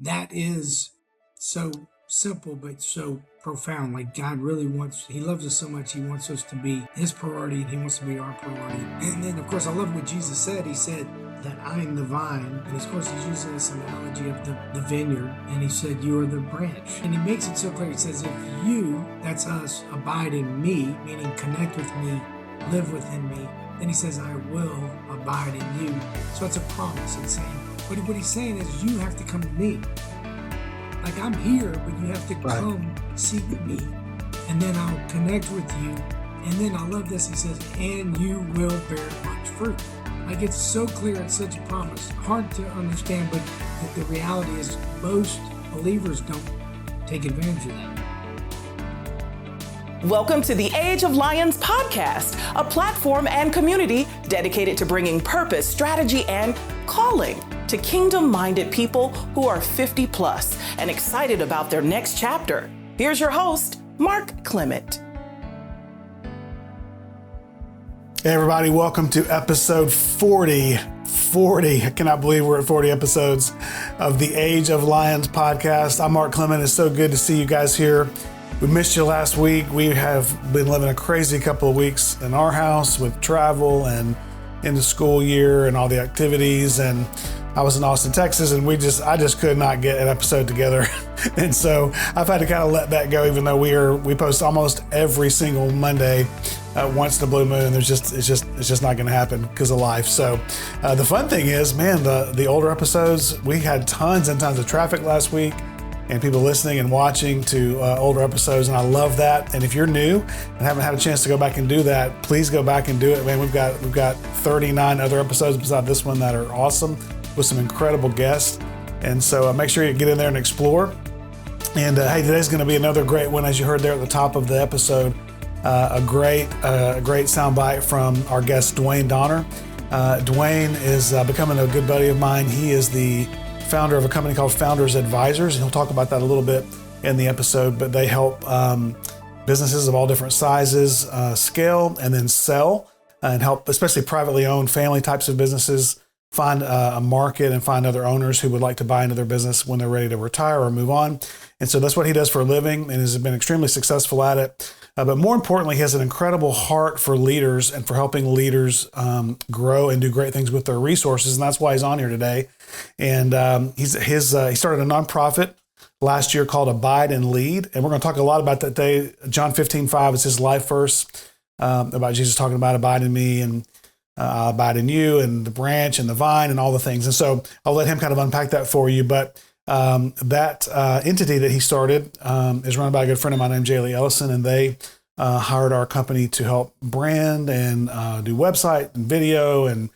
that is so simple, but so profound. Like God really he loves us so much, he wants us to be his priority and he wants to be our priority. And then, of course, I love what Jesus said. He said that I am the vine. And of course, he's using this analogy of the vineyard. And he said, you are the branch. And he makes it so clear. He says, if you, that's us, abide in me, meaning connect with me, live within me, then he says, I will abide in you. So it's a promise. It's saying, but what he's saying is you have to come to me. Like I'm here, but you have to come seek me, and then I'll connect with you. And then I love this. He says, and you will bear much fruit. Like it's so clear. It's such a promise. Hard to understand, but the reality is most believers don't take advantage of that. Welcome to the Age of Lions podcast, a platform and community dedicated to bringing purpose, strategy, and calling to kingdom-minded people who are 50 plus and excited about their next chapter. Here's your host, Mark Clement. Hey everybody, welcome to episode 40. I cannot believe we're at 40 episodes of the Age of Lions podcast. I'm Mark Clement. It's so good to see you guys here. We missed you last week. We have been living a crazy couple of weeks in our house with travel and in the school year and all the activities. And I was in Austin, Texas, and I just could not get an episode together. And so I've had to kind of let that go, even though we post almost every single Monday once in a blue moon. It's just not going to happen because of life. So the fun thing is, man, the older episodes, we had tons and tons of traffic last week and people listening and watching to older episodes. And I love that. And if you're new and haven't had a chance to go back and do that, please go back and do it. Man, we've got 39 other episodes beside this one that are awesome, with some incredible guests. And so make sure you get in there and explore. And hey, today's going to be another great one, as you heard there at the top of the episode. A great soundbite from our guest, Duane Donner. Duane is becoming a good buddy of mine. He is the founder of a company called Founders Advisors, and he'll talk about that a little bit in the episode. But they help businesses of all different sizes scale and then sell, and help especially privately owned family types of businesses find a market and find other owners who would like to buy into their business when they're ready to retire or move on. And so that's what he does for a living and has been extremely successful at it. But more importantly, he has an incredible heart for leaders and for helping leaders grow and do great things with their resources. And that's why he's on here today. And he started a nonprofit last year called Abide and Lead. And we're going to talk a lot about that today. John 15:5 is his life verse about Jesus talking about abide in me and abide in you and the branch and the vine and all the things. And so I'll let him kind of unpack that for you. But that entity that he started is run by a good friend of mine named J. Lee Ellison, and they hired our company to help brand and do website and video, and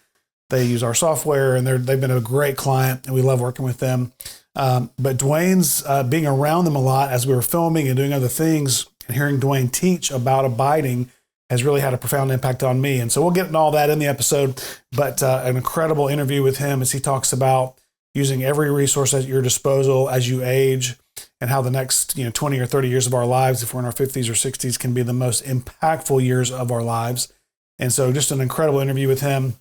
they use our software, and they've been a great client, and we love working with them. But Duane's being around them a lot as we were filming and doing other things, and hearing Duane teach about abiding has really had a profound impact on me. And so we'll get into all that in the episode, but an incredible interview with him as he talks about using every resource at your disposal as you age, and how the next 20 or 30 years of our lives, if we're in our 50s or 60s, can be the most impactful years of our lives. And so just an incredible interview with him.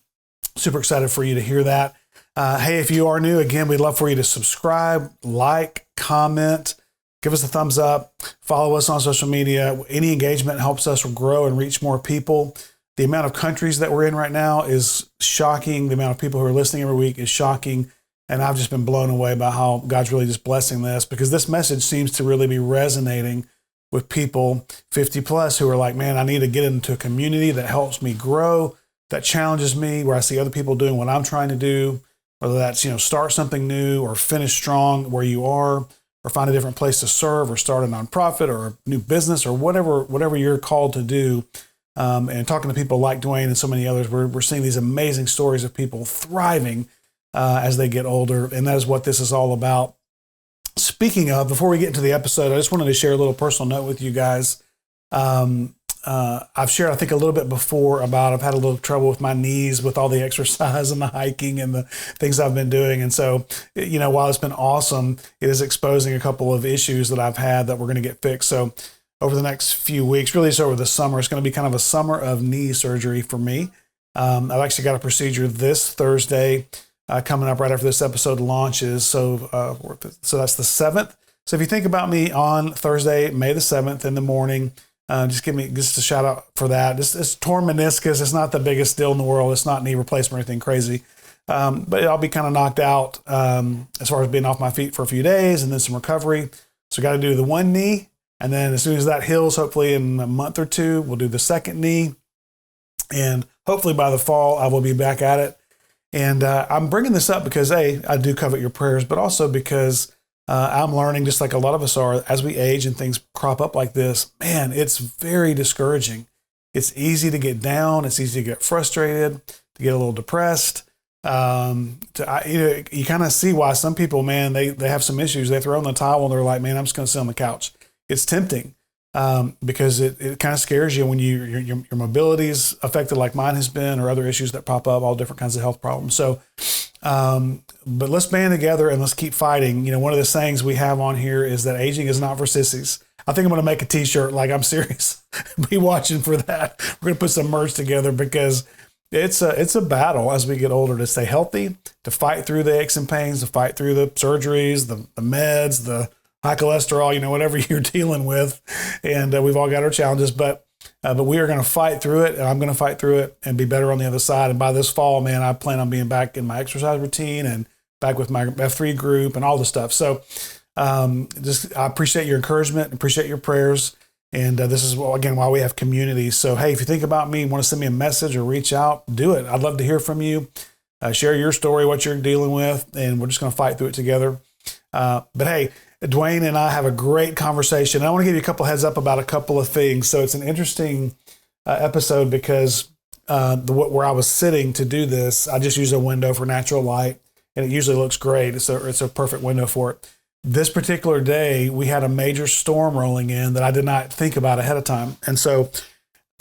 Super excited for you to hear that. Hey, if you are new, again, we'd love for you to subscribe, like, comment, give us a thumbs up, follow us on social media. Any engagement helps us grow and reach more people. The amount of countries that we're in right now is shocking. The amount of people who are listening every week is shocking. And I've just been blown away by how God's really just blessing this, because this message seems to really be resonating with people 50 plus who are like, man, I need to get into a community that helps me grow, that challenges me, where I see other people doing what I'm trying to do, whether that's, start something new or finish strong where you are, or find a different place to serve, or start a nonprofit or a new business, or whatever you're called to do. And talking to people like Duane and so many others, we're seeing these amazing stories of people thriving as they get older. And that is what this is all about. Speaking of, before we get into the episode, I just wanted to share a little personal note with you guys. I've shared, I think, a little bit before about I've had a little trouble with my knees with all the exercise and the hiking and the things I've been doing. And so, while it's been awesome, it is exposing a couple of issues that I've had that we're going to get fixed. So over the next few weeks, really just over the summer, it's going to be kind of a summer of knee surgery for me. I've actually got a procedure this Thursday coming up right after this episode launches. So that's the 7th. So if you think about me on Thursday, May the 7th in the morning, just give me just a shout out for that. It's torn meniscus. It's not the biggest deal in the world. It's not knee replacement or anything crazy. But I'll be kind of knocked out as far as being off my feet for a few days and then some recovery. So got to do the one knee. And then as soon as that heals, hopefully in a month or two, we'll do the second knee. And hopefully by the fall, I will be back at it. And I'm bringing this up because, A, I do covet your prayers, but also because I'm learning, just like a lot of us are, as we age and things crop up like this, man, it's very discouraging. It's easy to get down. It's easy to get frustrated, to get a little depressed. You kind of see why some people, man, they have some issues. They throw in the towel and they're like, man, I'm just going to sit on the couch. It's tempting because it kind of scares you when your mobility is affected like mine has been, or other issues that pop up, all different kinds of health problems. So, but let's band together and let's keep fighting. One of the sayings we have on here is that aging is not for sissies. I think I'm going to make a t-shirt. Like, I'm serious. Be watching for that. We're going to put some merch together because it's a battle as we get older to stay healthy, to fight through the aches and pains, to fight through the surgeries, the meds, the high cholesterol, whatever you're dealing with. And we've all got our challenges, but we are going to fight through it, and I'm going to fight through it and be better on the other side. And by this fall, man, I plan on being back in my exercise routine and back with my F3 group and all the stuff. So I appreciate your encouragement, appreciate your prayers. And this is, again, why we have community. So, hey, if you think about me, want to send me a message or reach out, do it. I'd love to hear from you. Share your story, what you're dealing with, and we're just going to fight through it together. But hey, Duane and I have a great conversation. I want to give you a couple heads up about a couple of things. So it's an interesting episode because where I was sitting to do this, I just use a window for natural light, and it usually looks great. It's a perfect window for it. This particular day, we had a major storm rolling in that I did not think about ahead of time. And so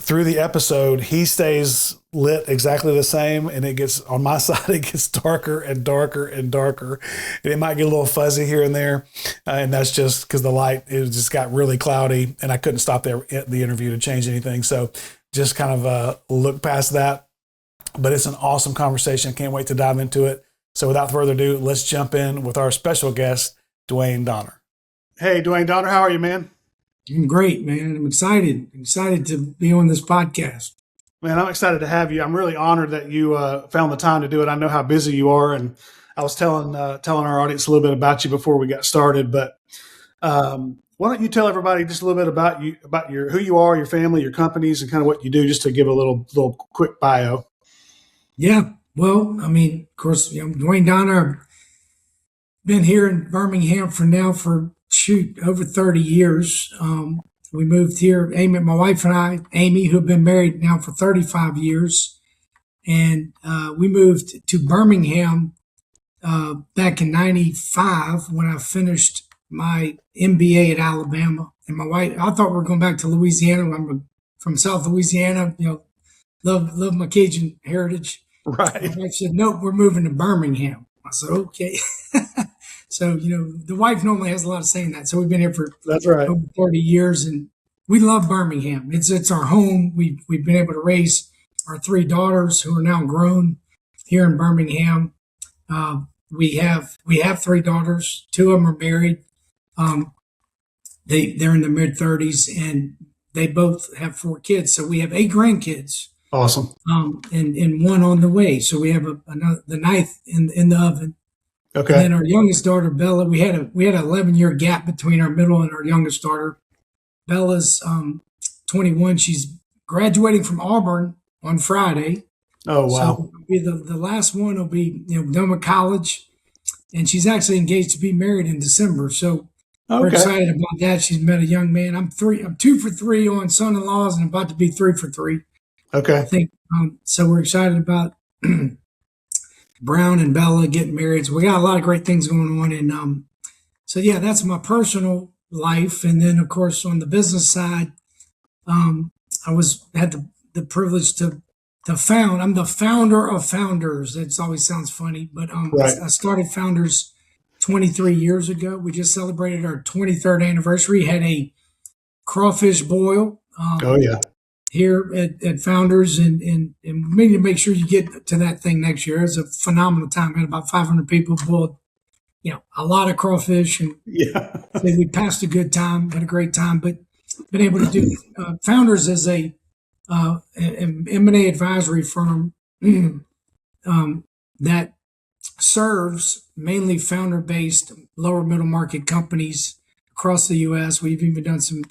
through the episode, he stays lit exactly the same, and it gets, on my side, it gets darker and darker and darker. And it might get a little fuzzy here and there, and that's just because the light, it just got really cloudy, and I couldn't stop the interview to change anything. So just kind of look past that. But it's an awesome conversation. Can't wait to dive into it. So without further ado, let's jump in with our special guest, Duane Donner. Hey, Duane Donner, how are you, man? I'm great, man. I'm excited to be on this podcast. Man, I'm excited to have you. I'm really honored that you found the time to do it. I know how busy you are, and I was telling our audience a little bit about you before we got started. But why don't you tell everybody just a little bit about you, about who you are, your family, your companies, and kind of what you do, just to give a little quick bio. Yeah, well, I mean, of course, I'm Duane Donner. Been here in Birmingham for over 30 years. We moved here, Amy, my wife and I, Amy, who have been married now for 35 years. And we moved to Birmingham back in 95 when I finished my MBA at Alabama. And my wife, I thought we were going back to Louisiana. I'm from South Louisiana, love my Cajun heritage. Right. My wife said, nope, we're moving to Birmingham. I said, okay. So, the wife normally has a lot of say in that. So we've been here for That's right. over 30 years, and we love Birmingham. It's our home. We've been able to raise our 3 daughters who are now grown here in Birmingham. We have 3 daughters. 2 of them are married. They're in their mid-30s, and they both have 4 kids. So we have 8 grandkids. Awesome. And 1 on the way. So we have the 9th in the oven. Okay. And then our youngest daughter, Bella, we had an 11-year gap between our middle and our youngest daughter. Bella's 21. She's graduating from Auburn on Friday. Oh, wow. So the last one will be done with college, and she's actually engaged to be married in December. So we're excited about that. She's met a young man. I'm 2 for 3 on son-in-laws, and about to be 3 for 3. Okay. I think so. We're excited about Brown and Bella getting married. So we got a lot of great things going on. And so, yeah, that's my personal life. And then, of course, on the business side, I had the privilege to found. I'm the founder of Founders. It always sounds funny, but Right. I started Founders 23 years ago. We just celebrated our 23rd anniversary. Had a crawfish boil. Oh, yeah. here at Founders, and we need to make sure you get to that thing next year. It's a phenomenal time. We had about 500 people, boiled, a lot of crawfish, and Yeah. we passed a good time, had a great time, but been able to do Founders as an M&A advisory firm that serves mainly founder-based lower middle market companies across the U.S. We've even done some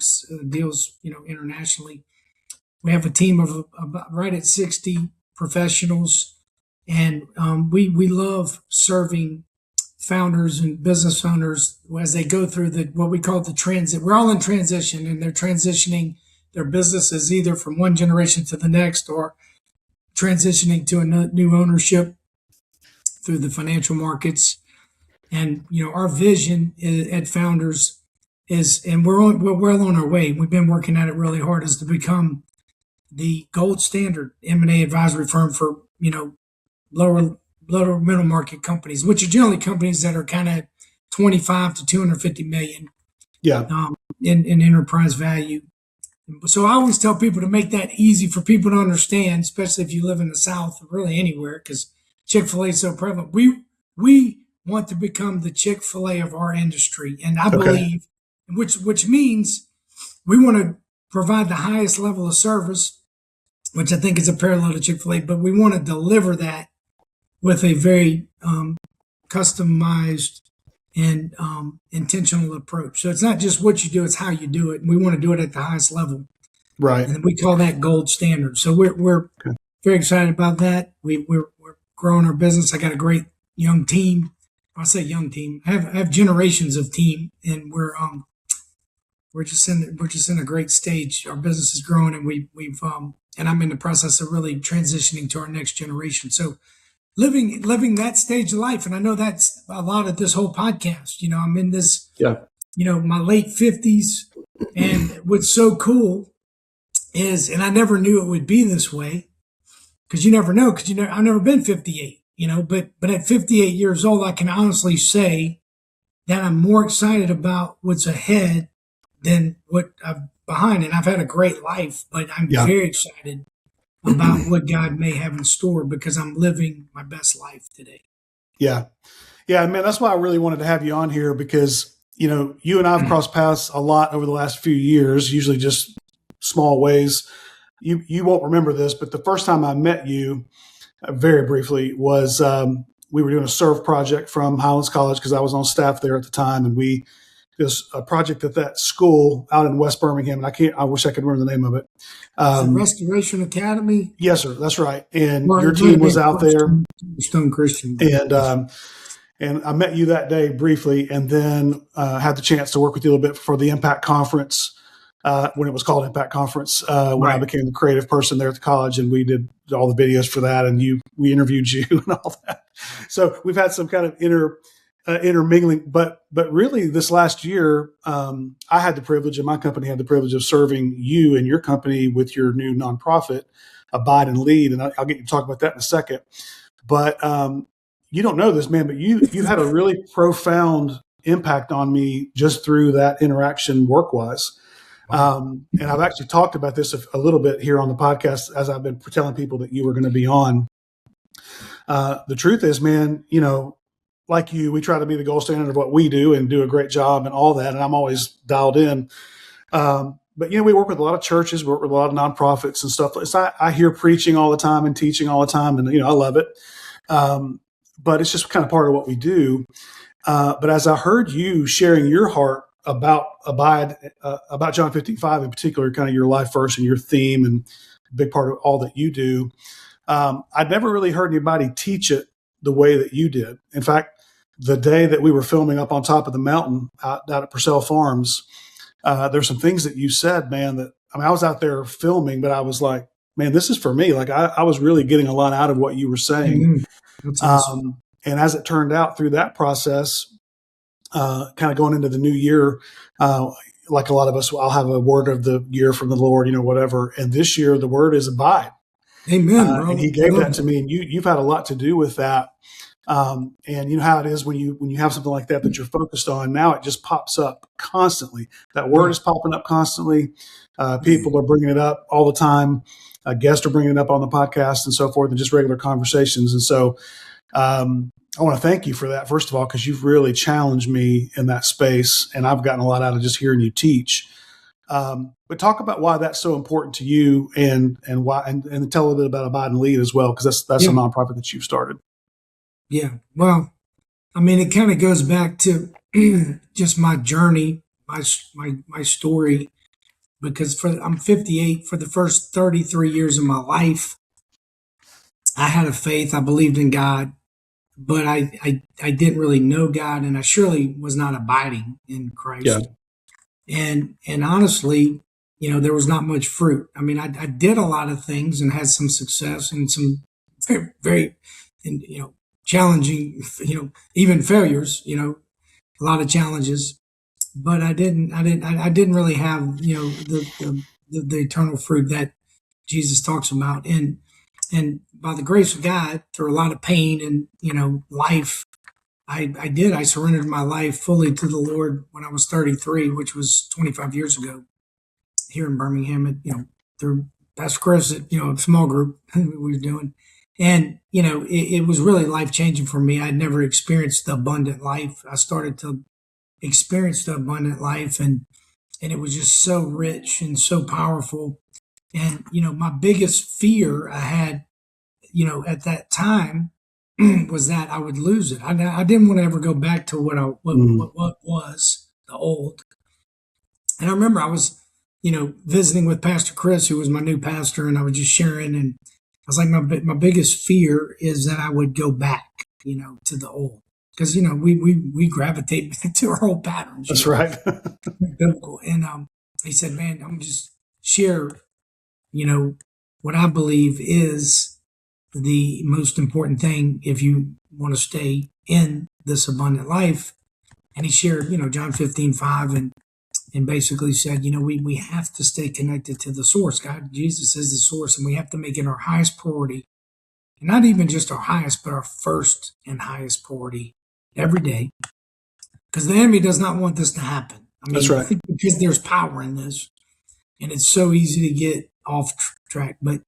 deals, internationally. We have a team of about right at 60 professionals, and we love serving founders and business owners as they go through what we call the transit. We're all in transition, and they're transitioning their businesses either from one generation to the next or transitioning to a new ownership through the financial markets. And our vision at Founders is, and we're well on our way. We've been working at it really hard, is to become the gold standard M&A advisory firm for lower middle market companies, which are generally companies that are kind of 25 to 250 million in enterprise value. So I always tell people to make that easy for people to understand, especially if you live in the South or really anywhere, because Chick-fil-A is so prevalent. We want to become the Chick-fil-A of our industry. And I believe, which means we want to provide the highest level of service, which I think is a parallel to Chick-fil-A, but we want to deliver that with a very customized and intentional approach. So it's not just what you do, it's how you do it. And we want to do it at the highest level. Right. And we call that gold standard. So we're very excited about that. We're growing our business. I got a great young team. I say young team. I have generations of team, and we're just in a great stage. Our business is growing, and we've and I'm in the process of really transitioning to our next generation. So living that stage of life. And I know that's a lot of this whole podcast. I'm in this, my late 50s. And what's so cool is, and I never knew it would be this way, because you never know, because I've never been 58, but at 58 years old, I can honestly say that I'm more excited about what's ahead than what I've behind. And I've had a great life, but I'm very excited about what God may have in store, because I'm living my best life today. Yeah. Yeah, man, that's why I really wanted to have you on here, because, you and I have crossed paths a lot over the last few years, usually just small ways. You won't remember this, but the first time I met you, very briefly, was we were doing a serve project from Highlands College, because I was on staff there at the time, and it was a project at that school out in West Birmingham, and I wish I could remember the name of it. Restoration Academy? Yes, sir. That's right. And your team was out there. Stone Christian. And I met you that day briefly, and then had the chance to work with you a little bit for the Impact Conference, when it was called Impact Conference, when I became the creative person there at the college, and we did all the videos for that, and we interviewed you and all that. So we've had some kind of intermingling, but really this last year, I had the privilege, and my company had the privilege, of serving you and your company with your new nonprofit, Abide and Lead. And I'll get you to talk about that in a second. But you don't know this, man, but you had a really profound impact on me just through that interaction work-wise. And I've actually talked about this a little bit here on the podcast, as I've been telling people that you were going to be on. The truth is, man, like you, we try to be the gold standard of what we do and do a great job and all that. And I'm always dialed in. But, we work with a lot of churches, we work with a lot of nonprofits and stuff. So I hear preaching all the time and teaching all the time, and, I love it. But it's just kind of part of what we do. But as I heard you sharing your heart about Abide, about John 15:5 in particular, kind of your life verse and your theme, and a big part of all that you do, I'd never really heard anybody teach it the way that you did. In fact, the day that we were filming up on top of the mountain out at Purcell Farms, there's some things that you said, man, that, I was out there filming, but I was like, man, this is for me. Like I was really getting a lot out of what you were saying. Mm-hmm. That's awesome. And as it turned out through that process, kind of going into the new year, like a lot of us, I'll have a word of the year from the Lord, whatever. And this year the word is abide. Amen, bro. And he gave that to me, and you've had a lot to do with that. And you know how it is when you have something like that you're focused on. Now it just pops up constantly. That word is popping up constantly. People are bringing it up all the time. Guests are bringing it up on the podcast and so forth, and just regular conversations. And so I want to thank you for that, first of all, because you've really challenged me in that space, and I've gotten a lot out of just hearing you teach. But talk about why that's so important to you, and why, and tell a little bit about Abide and Lead as well, because that's a nonprofit that you've started. Yeah. Well, I mean, it kind of goes back to just my journey, my story, because I'm 58. For the first 33 years of my life, I had a faith. I believed in God, but I didn't really know God, and I surely was not abiding in Christ. Yeah. And honestly, there was not much fruit. I mean, I did a lot of things and had some success and some very, very, and, challenging, even failures, a lot of challenges, but I didn't really have, the eternal fruit that Jesus talks about. And by the grace of God, through a lot of pain and, life, I surrendered my life fully to the Lord when I was 33, which was 25 years ago here in Birmingham, through Pastor Chris at, a small group we were doing. And, it was really life changing for me. I'd never experienced the abundant life. I started to experience the abundant life, and it was just so rich and so powerful. And, my biggest fear I had, at that time was that I would lose it. I didn't want to ever go back to what was the old. And I remember I was, visiting with Pastor Chris, who was my new pastor, and I was just sharing, and I was like, my biggest fear is that I would go back, to the old, because we gravitate back to our old patterns. That's right. Biblical. And he said, "Man, I'm just share, what I believe is the most important thing if you want to stay in this abundant life." And he shared, John 15:5, and basically said, we have to stay connected to the source. God, Jesus is the source, and we have to make it our highest priority. And not even just our highest, but our first and highest priority every day. Because the enemy does not want this to happen. I mean, that's right. I think because there's power in this, and it's so easy to get off track. But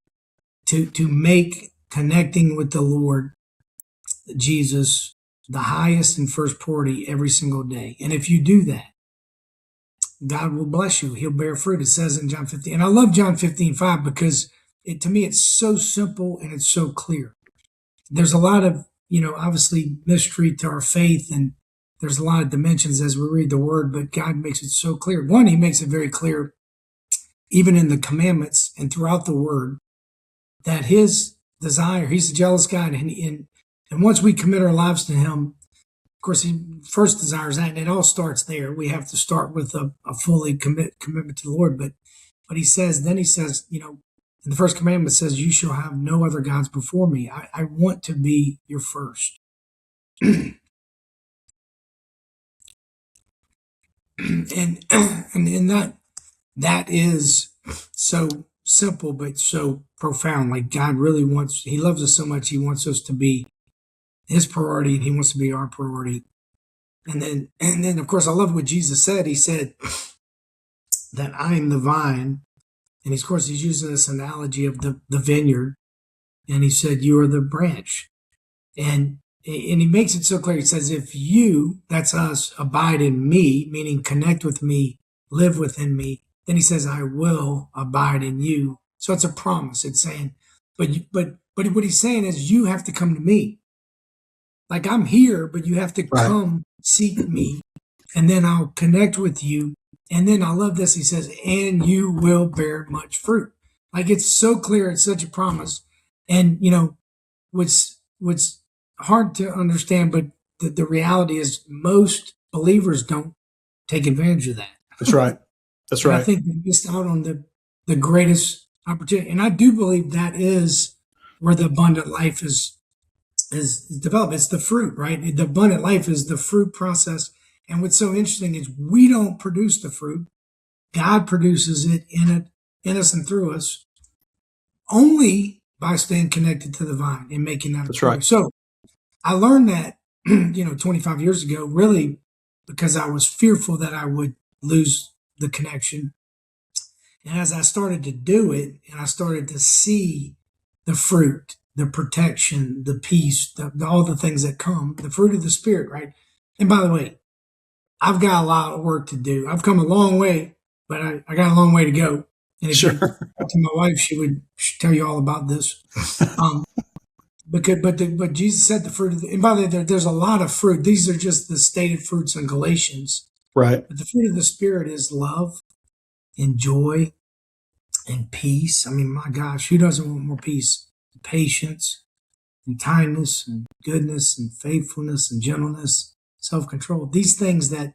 to make connecting with the Lord, Jesus, the highest and first priority every single day. And if you do that, God will bless you. He'll bear fruit. It says in John 15. And I love John 15:5 because to me, it's so simple and it's so clear. There's a lot of, obviously mystery to our faith, and there's a lot of dimensions as we read the word, but God makes it so clear. One, he makes it very clear, even in the commandments and throughout the word, that his desire, he's a jealous God. And once we commit our lives to him, of course, he first desires that, and it all starts there. We have to start with a fully commitment to the Lord. But he says, in the first commandment says, "You shall have no other gods before me." I want to be your first. and that is so simple, but so profound. Like God really he loves us so much. He wants us to be his priority, and he wants to be our priority. And then of course, I love what Jesus said. He said that I am the vine. And of course, he's using this analogy of the vineyard. And he said, you are the branch. And he makes it so clear. He says, if you, that's us, abide in me, meaning connect with me, live within me, then he says, I will abide in you. So it's a promise. It's saying, but what he's saying is you have to come to me. Like I'm here, but you have to come seek me, and then I'll connect with you. And then I love this. He says, and you will bear much fruit. Like it's so clear. It's such a promise. And, what's hard to understand, but the reality is most believers don't take advantage of that. That's right. That's right. I think they missed out on the greatest opportunity. And I do believe that is where the abundant life is developed. It's the fruit, right? The abundant life is the fruit process. And what's so interesting is we don't produce the fruit. God produces it in us and through us only by staying connected to the vine and making that. That's right. So I learned that, 25 years ago, really because I was fearful that I would lose the connection. And as I started to do it and I started to see the fruit, the protection, the peace, all the things that come, the fruit of the Spirit, right? And by the way, I've got a lot of work to do. I've come a long way, but I got a long way to go. And if you Sure. talk to my wife, she'd tell you all about this. But Jesus said the fruit of the, and by the way, there's a lot of fruit. These are just the stated fruits in Galatians. Right. But the fruit of the Spirit is love and joy and peace. I mean, my gosh, who doesn't want more peace? Patience and kindness and goodness and faithfulness and gentleness, self-control. These things that,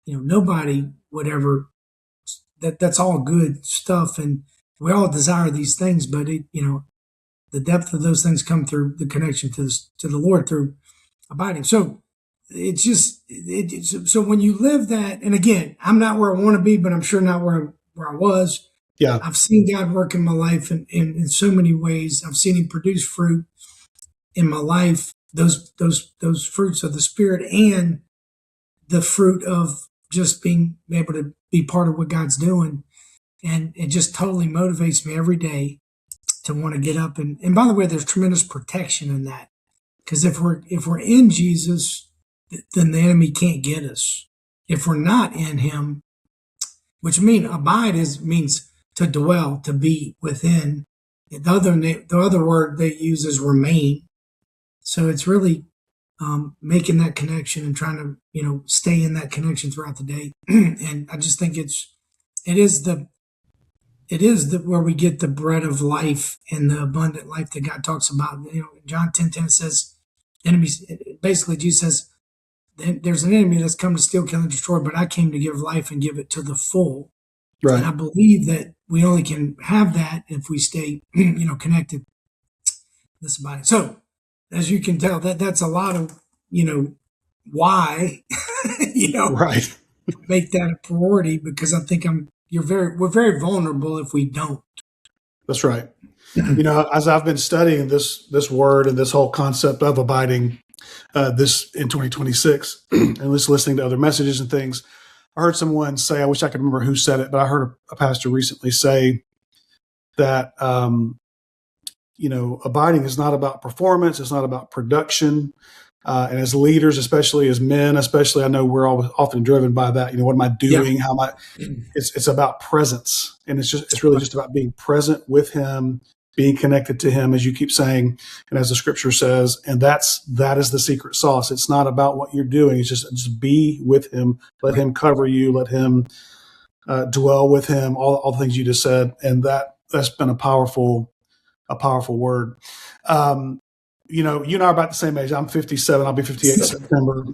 nobody would ever, that's all good stuff. And we all desire these things, but the depth of those things come through the connection to the Lord through abiding. So it's just, so when you live that, and again, I'm not where I want to be, but I'm sure not where I was. Yeah. I've seen God work in my life in so many ways. I've seen Him produce fruit in my life, those fruits of the Spirit and the fruit of just being able to be part of what God's doing. And it just totally motivates me every day to want to get up. And by the way, there's tremendous protection in that. Because if we're in Jesus, then the enemy can't get us. If we're not in Him, which means to dwell, to be within. The other word they use is remain. So it's really making that connection and trying to stay in that connection throughout the day. And I just think it is where we get the bread of life and the abundant life that God talks about. John 10:10 says, enemies. Basically, Jesus says, there's an enemy that's come to steal, kill, and destroy, but I came to give life and give it to the full. Right. And I believe that we only can have that if we stay, connected. This about it. So, as you can tell, that's a lot of, why, Right. make that a priority, because I think we're very vulnerable if we don't. That's right. As I've been studying this word and this whole concept of abiding, this in 2026, and just listening to other messages and things, I heard someone say, I wish I could remember who said it, but I heard a pastor recently say that, abiding is not about performance. It's not about production. And as leaders, especially as men, I know we're all often driven by that. What am I doing? Yeah. How am I? It's about presence. And it's really just about being present with Him, being connected to Him, as you keep saying, and as the scripture says, and that is the secret sauce. It's not about what you're doing. It's just be with Him, let Him cover you, let Him dwell with Him, all the things you just said. And that's been a powerful word. You and I are about the same age. I'm 57. I'll be 58 in September.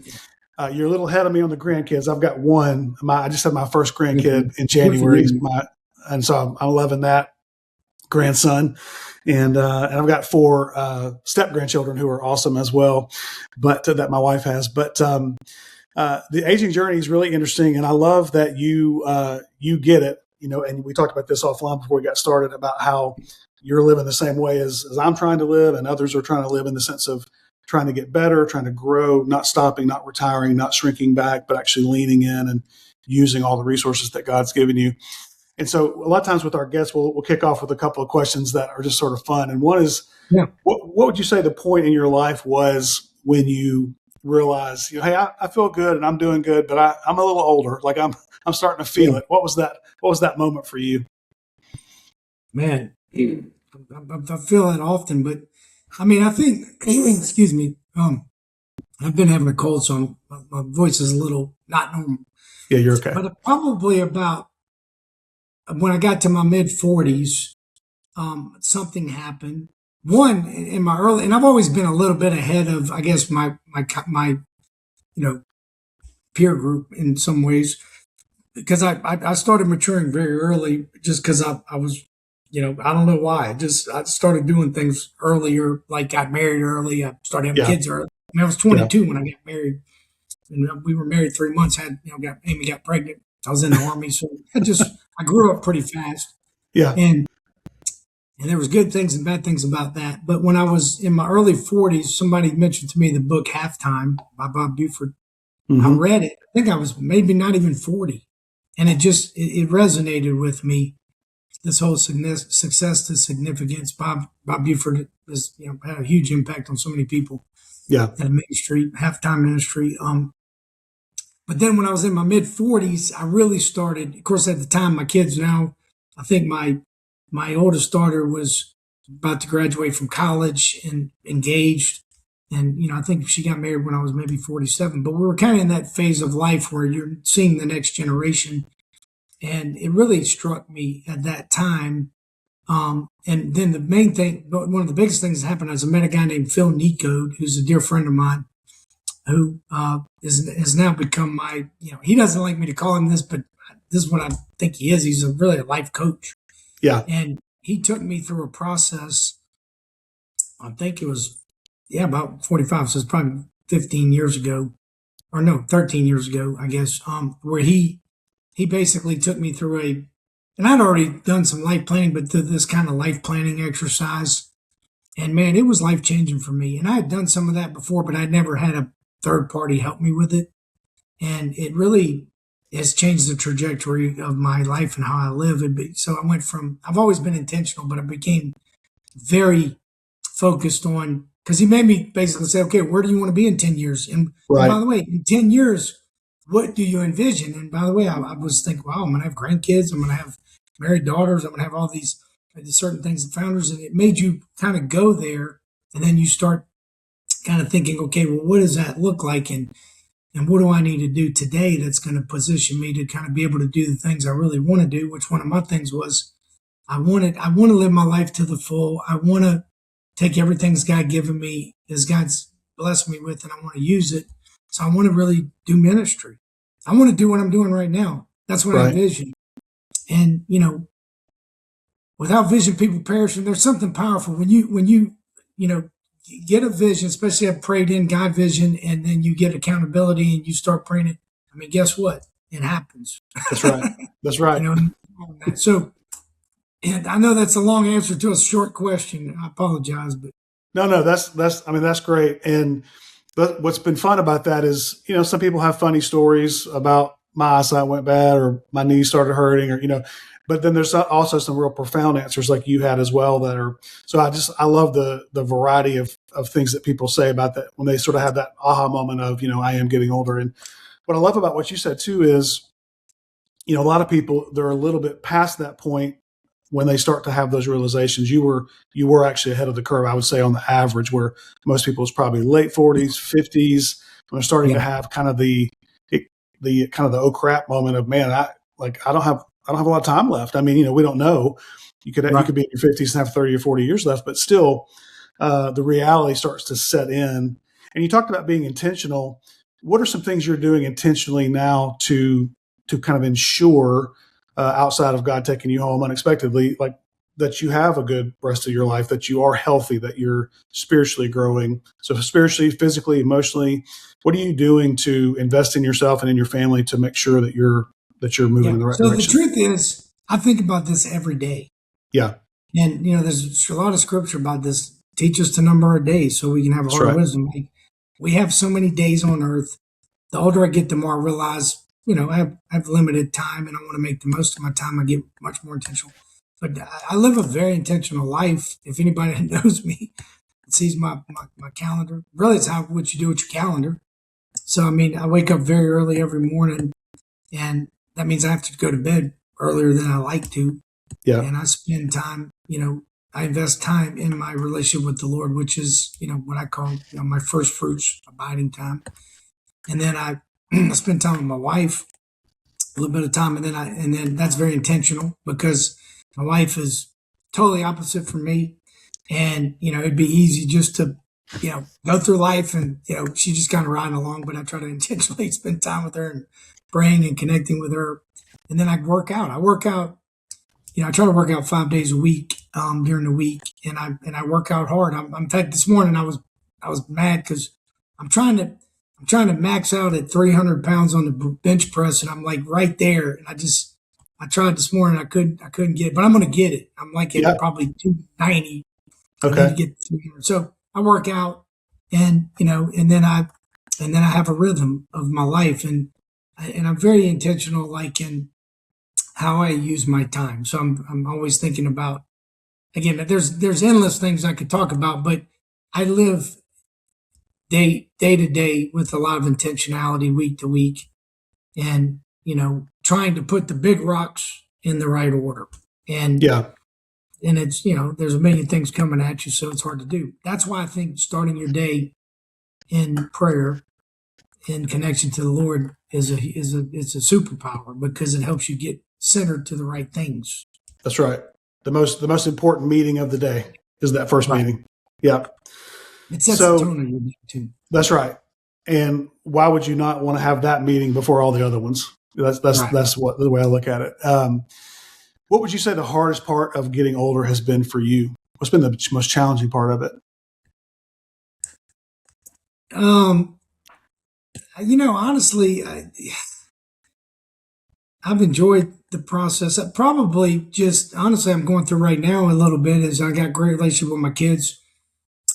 You're a little ahead of me on the grandkids. I've got one. I just had my first grandkid in January, and so I'm loving that grandson. And I've got 4 step grandchildren who are awesome as well, but that my wife has. But the aging journey is really interesting, and I love that you get it. And we talked about this offline before we got started about how you're living the same way as I'm trying to live, and others are trying to live in the sense of trying to get better, trying to grow, not stopping, not retiring, not shrinking back, but actually leaning in and using all the resources that God's given you. And so a lot of times with our guests, we'll kick off with a couple of questions that are just sort of fun. And one is, what would you say the point in your life was when you realized, hey, I feel good and I'm doing good, but I'm a little older. Like I'm starting to feel it. What was that moment for you? Man, I feel that often, but I think, excuse me, I've been having a cold, so my voice is a little not normal. Yeah, you're okay. But probably about when I got to my mid 40s, something happened. One in my early, and I've always been a little bit ahead of, I guess, my peer group in some ways, because I started maturing very early, just because I was, I don't know why. I started doing things earlier, like got married early. I started having kids early. I was 22 when I got married, and we were married 3 months. Amy got pregnant. I was in the Army, so I grew up pretty fast. Yeah. And And there was good things and bad things about that. But when I was in my early 40s, somebody mentioned to me the book Halftime by Bob Buford. I Mm-hmm. read it. I think I was maybe not even 40. And it resonated with me. This whole success to significance. Bob Buford has had a huge impact on so many people Yeah. at a ministry, halftime ministry. But then when I was in my mid 40s, I really started. Of course, at the time, my kids now, I think my oldest daughter was about to graduate from college and engaged. And, I think she got married when I was maybe 47. But we were kind of in that phase of life where you're seeing the next generation. And it really struck me at that time. And then the main thing, one of the biggest things that happened is I met a guy named Phil Nicode, who's a dear friend of mine, who has now become my, he doesn't like me to call him this, but this is what I think he is. He's really a life coach. Yeah. And he took me through a process, I think it was, about 45, so it's probably 15 years ago, or no, 13 years ago, I guess, where he basically took me through and I'd already done some life planning, but this kind of life planning exercise. And man, it was life changing for me. And I had done some of that before, but I'd never had a third party help me with it. And it really has changed the trajectory of my life and how I live. So I went from, I've always been intentional, but I became very focused on, because he made me basically say, okay, where do you want to be in 10 years? And Right. by the way, in 10 years, what do you envision? And by the way, I was thinking, wow, I'm going to have grandkids. I'm going to have married daughters. I'm going to have all these certain things and founders. And it made you kind of go there. And then you start kind of thinking, okay, well, what does that look like? And what do I need to do today that's going to position me to kind of be able to do the things I really want to do? Which one of my things was I want to live my life to the full. I want to take everything God given me, as God's blessed me with, and I want to use it. So I want to really do ministry. I want to do what I'm doing right now. That's what I envision. And, without vision, people perish. And there's something powerful when you get a vision, especially I've prayed in God vision, and then you get accountability and you start praying it. I mean, guess what? It happens. That's right. That's right. So, and I know that's a long answer to a short question. I apologize, but no, that's great. And what's been fun about that is, some people have funny stories about my eyesight went bad or my knee started hurting or, but then there's also some real profound answers like you had as well that are, so I love the variety of things that people say about that when they sort of have that aha moment of, I am getting older. And what I love about what you said too is, a lot of people, they're a little bit past that point when they start to have those realizations. You were actually ahead of the curve, I would say, on the average, where most people is probably late 40s, 50s, when they're starting to have kind of the oh crap moment of, man, I don't have a lot of time left. I mean, we don't know. You could be in your 50s and have 30 or 40 years left, but still, the reality starts to set in. And you talked about being intentional. What are some things you're doing intentionally now to kind of ensure, outside of God taking you home unexpectedly, like that you have a good rest of your life, that you are healthy, that you're spiritually growing? So spiritually, physically, emotionally, what are you doing to invest in yourself and in your family to make sure that you're moving in the right direction? So the truth is, I think about this every day. Yeah. And, there's a lot of scripture about this. Teach us to number our days so we can have a heart of wisdom. Like, we have so many days on earth. The older I get, the more I realize, I have limited time and I want to make the most of my time. I get much more intentional. But I live a very intentional life. If anybody that knows me sees my calendar, really it's what you do with your calendar. So, I wake up very early every morning, and that means I have to go to bed earlier than I like to. Yeah. And I spend time, I invest time in my relationship with the Lord, which is, what I call my first fruits, abiding time. And then I spend time with my wife, a little bit of time, and then that's very intentional because my wife is totally opposite from me. And, it'd be easy just to, go through life and, she's just kind of riding along, but I try to intentionally spend time with her and praying and connecting with her. And then I work out. I try to work out 5 days a week during the week, and I work out hard. In fact, this morning I was mad because I'm trying to max out at 300 pounds on the bench press, and I'm like right there, and I just I tried this morning. I couldn't get it, but I'm going to get it. I'm like Yeah. at probably 290. I need Okay. to get 300. So I work out, and and then I have a rhythm of my life, and I'm very intentional, like in how I use my time. So I'm always thinking about, again, there's endless things I could talk about, but I live day to day with a lot of intentionality, week to week, and trying to put the big rocks in the right order. And Yeah. it's there's a million things coming at you, so it's hard to do. That's why I think starting your day in prayer, in connection to the Lord, it's a superpower, because it helps you get centered to the right things. That's right. The most important meeting of the day is that first Right. meeting. Yeah. It sets the tone of your day too. That's right. And why would you not want to have that meeting before all the other ones? That's Right. what the way I look at it. What would you say the hardest part of getting older has been for you? What's been the most challenging part of it? Honestly, I've enjoyed the process. Probably just honestly, I'm going through right now a little bit, as I got a great relationship with my kids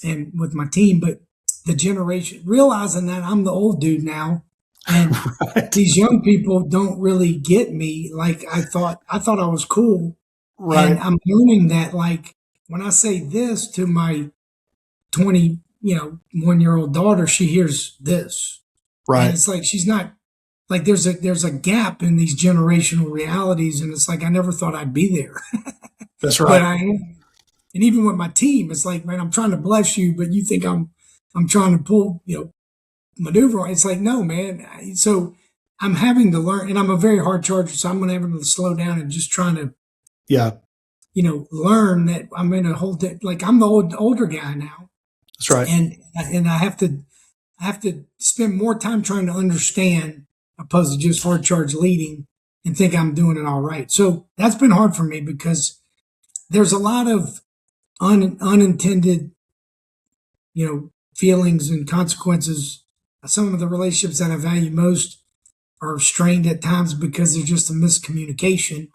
and with my team, but the generation, realizing that I'm the old dude now, and Right. these young people don't really get me like I thought. I thought I was cool, Right. and I'm learning that, like, when I say this to my 21-year-old daughter, she hears this, and Right. it's like she's not, like, there's a gap in these generational realities, and it's like I never thought I'd be there, That's but right. I am. And even with my team, it's like, man, I'm trying to bless you, but you think I'm trying to pull, maneuver. It's like, no, man. So I'm having to learn, and I'm a very hard charger, so I'm going to have to slow down and just trying to, Yeah. learn that I'm in a whole, like, I'm the older guy now, That's right. and I have to spend more time trying to understand, opposed to just hard charge leading and think I'm doing it all right. So that's been hard for me, because there's a lot of unintended, feelings and consequences. Some of the relationships that I value most are strained at times because there's just a miscommunication,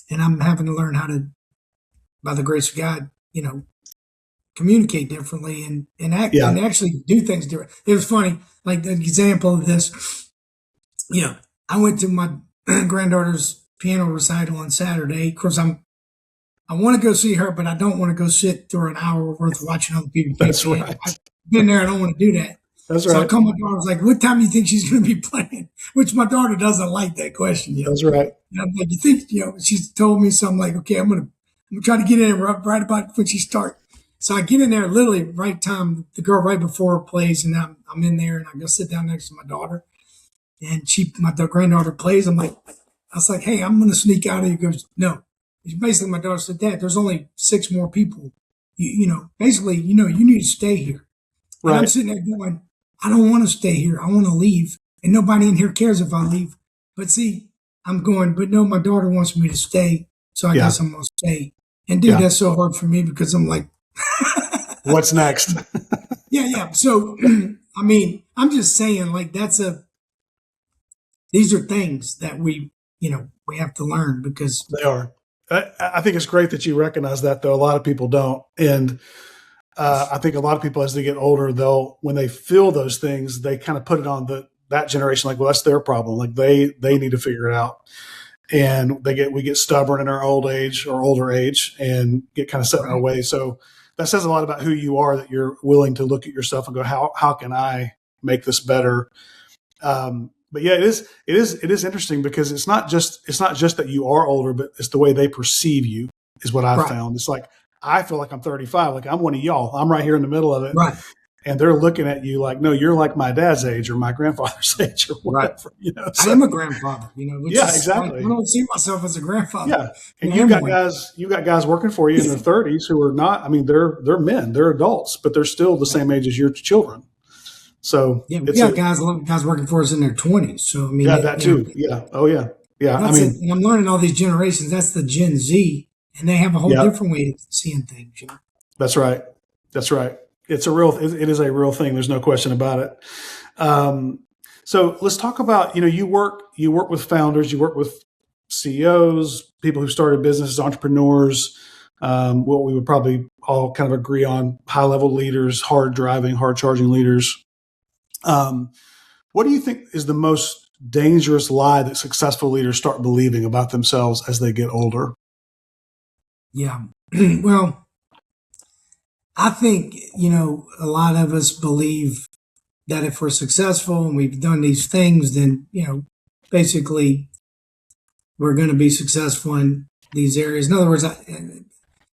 and I'm having to learn how to, by the grace of God, communicate differently, and act Yeah. and actually do things different. It was funny, like the example of this. I went to my granddaughter's piano recital on Saturday. Of course, I want to go see her, but I don't want to go sit through an hour worth of watching other people play That's piano. right. I've been there. I don't want to do that. That's So I right. called my daughter. I was like, "What time do you think she's going to be playing?" Which my daughter doesn't like that question. That's right. And I'm like, "You think?" She's told me, so I'm like, "Okay, I'm gonna try to get in there right about when she starts." So I get in there literally right time. The girl right before her plays, and I'm in there, and I go sit down next to my daughter, and my granddaughter plays. I was like, "Hey, I'm gonna sneak out of here." He goes, "No." Basically, my daughter said, "Dad, there's only 6 more people. Basically, you need to stay here." And I'm Right. sitting there going, "I don't want to stay here. I want to leave. And nobody in here cares if I leave." But see, I'm going, but no, my daughter wants me to stay. So I Yeah. guess I'm going to stay. And dude, Yeah. that's so hard for me, because I'm like, What's next? yeah. So, I mean, I'm just saying, like, these are things that we have to learn, because They are. I think it's great that you recognize that, though. A lot of people don't. And I think a lot of people, as they get older, when they feel those things, they kind of put it on that generation, like, well, that's their problem. Like they need to figure it out. And we get stubborn in our old age or older age and get kind of set in our Right. way. So that says a lot about who you are, that you're willing to look at yourself and go, how can I make this better? But yeah, it is interesting, because it's not just that you are older, but it's the way they perceive you is what I've Right. found. It's like, I feel like I'm 35, like I'm one of y'all. I'm right here in the middle of it. Right. And they're looking at you like, no, you're like my dad's age or my grandfather's age or whatever. Right. So, I am a grandfather, which Yeah, is, exactly. I don't see myself as a grandfather. yeah. And I you've am got one. guys working for you in their 30s who are not, I mean, they're men, they're adults, but they're still the same age as your children. So Yeah, we got guys working for us in their 20s. So I mean, yeah, that too. Yeah. Oh yeah. Yeah. I mean, and I'm learning all these generations. That's the Gen Z, and they have a whole Yeah. different way of seeing things. that's right. That's right. It is a real thing. There's no question about it. So let's talk about, you work with founders, you work with CEOs, people who started businesses, entrepreneurs, what we would probably all kind of agree on, high-level leaders, hard-driving, hard-charging leaders. What do you think is the most dangerous lie that successful leaders start believing about themselves as they get older? Yeah. Well, I think, a lot of us believe that if we're successful and we've done these things, then, basically we're going to be successful in these areas. In other words,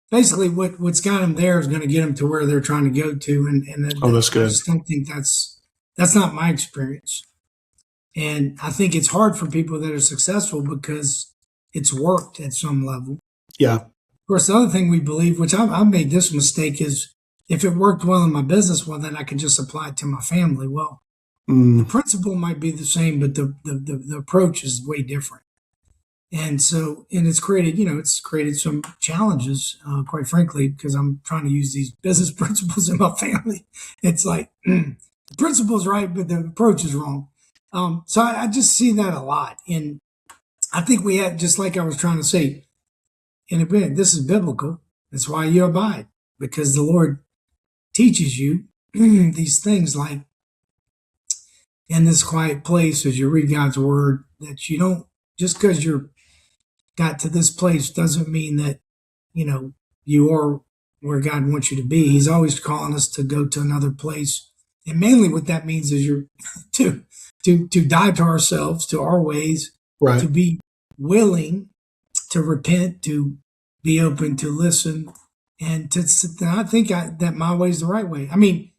basically what's got them there is going to get them to where they're trying to go to. And Oh, that's good. I just don't think that's not my experience. And I think it's hard for people that are successful because it's worked at some level. Yeah. Of course, the other thing we believe, which I've made this mistake, is if it worked well in my business, well, then I can just apply it to my family. Well, the principle might be the same, but the approach is way different. And so, and it's created some challenges, quite frankly, because I'm trying to use these business principles in my family. It's like the principle's right, but the approach is wrong. So I just see that a lot. And I think we have, just like I was trying to say, in a bit, this is biblical. That's why you abide, because the Lord teaches you these things, like in this quiet place as you read God's word, that you don't, just because you're got to this place doesn't mean that, you are where God wants you to be. He's always calling us to go to another place. And mainly what that means is you're to die to ourselves, to our ways, Right. to be willing to repent, to be open to listen, and I think that my way is the right way. I mean,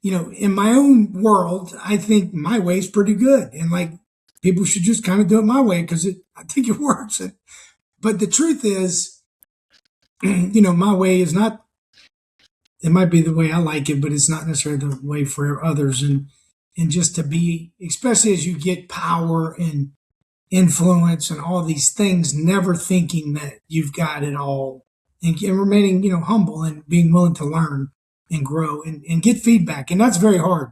in my own world, I think my way is pretty good, and like people should just kind of do it my way because I think it works. But the truth is, my way is not. It might be the way I like it, but it's not necessarily the way for others. And just to be, especially as you get power and influence and all these things, never thinking that you've got it all, and remaining, humble and being willing to learn and grow and get feedback. And that's very hard.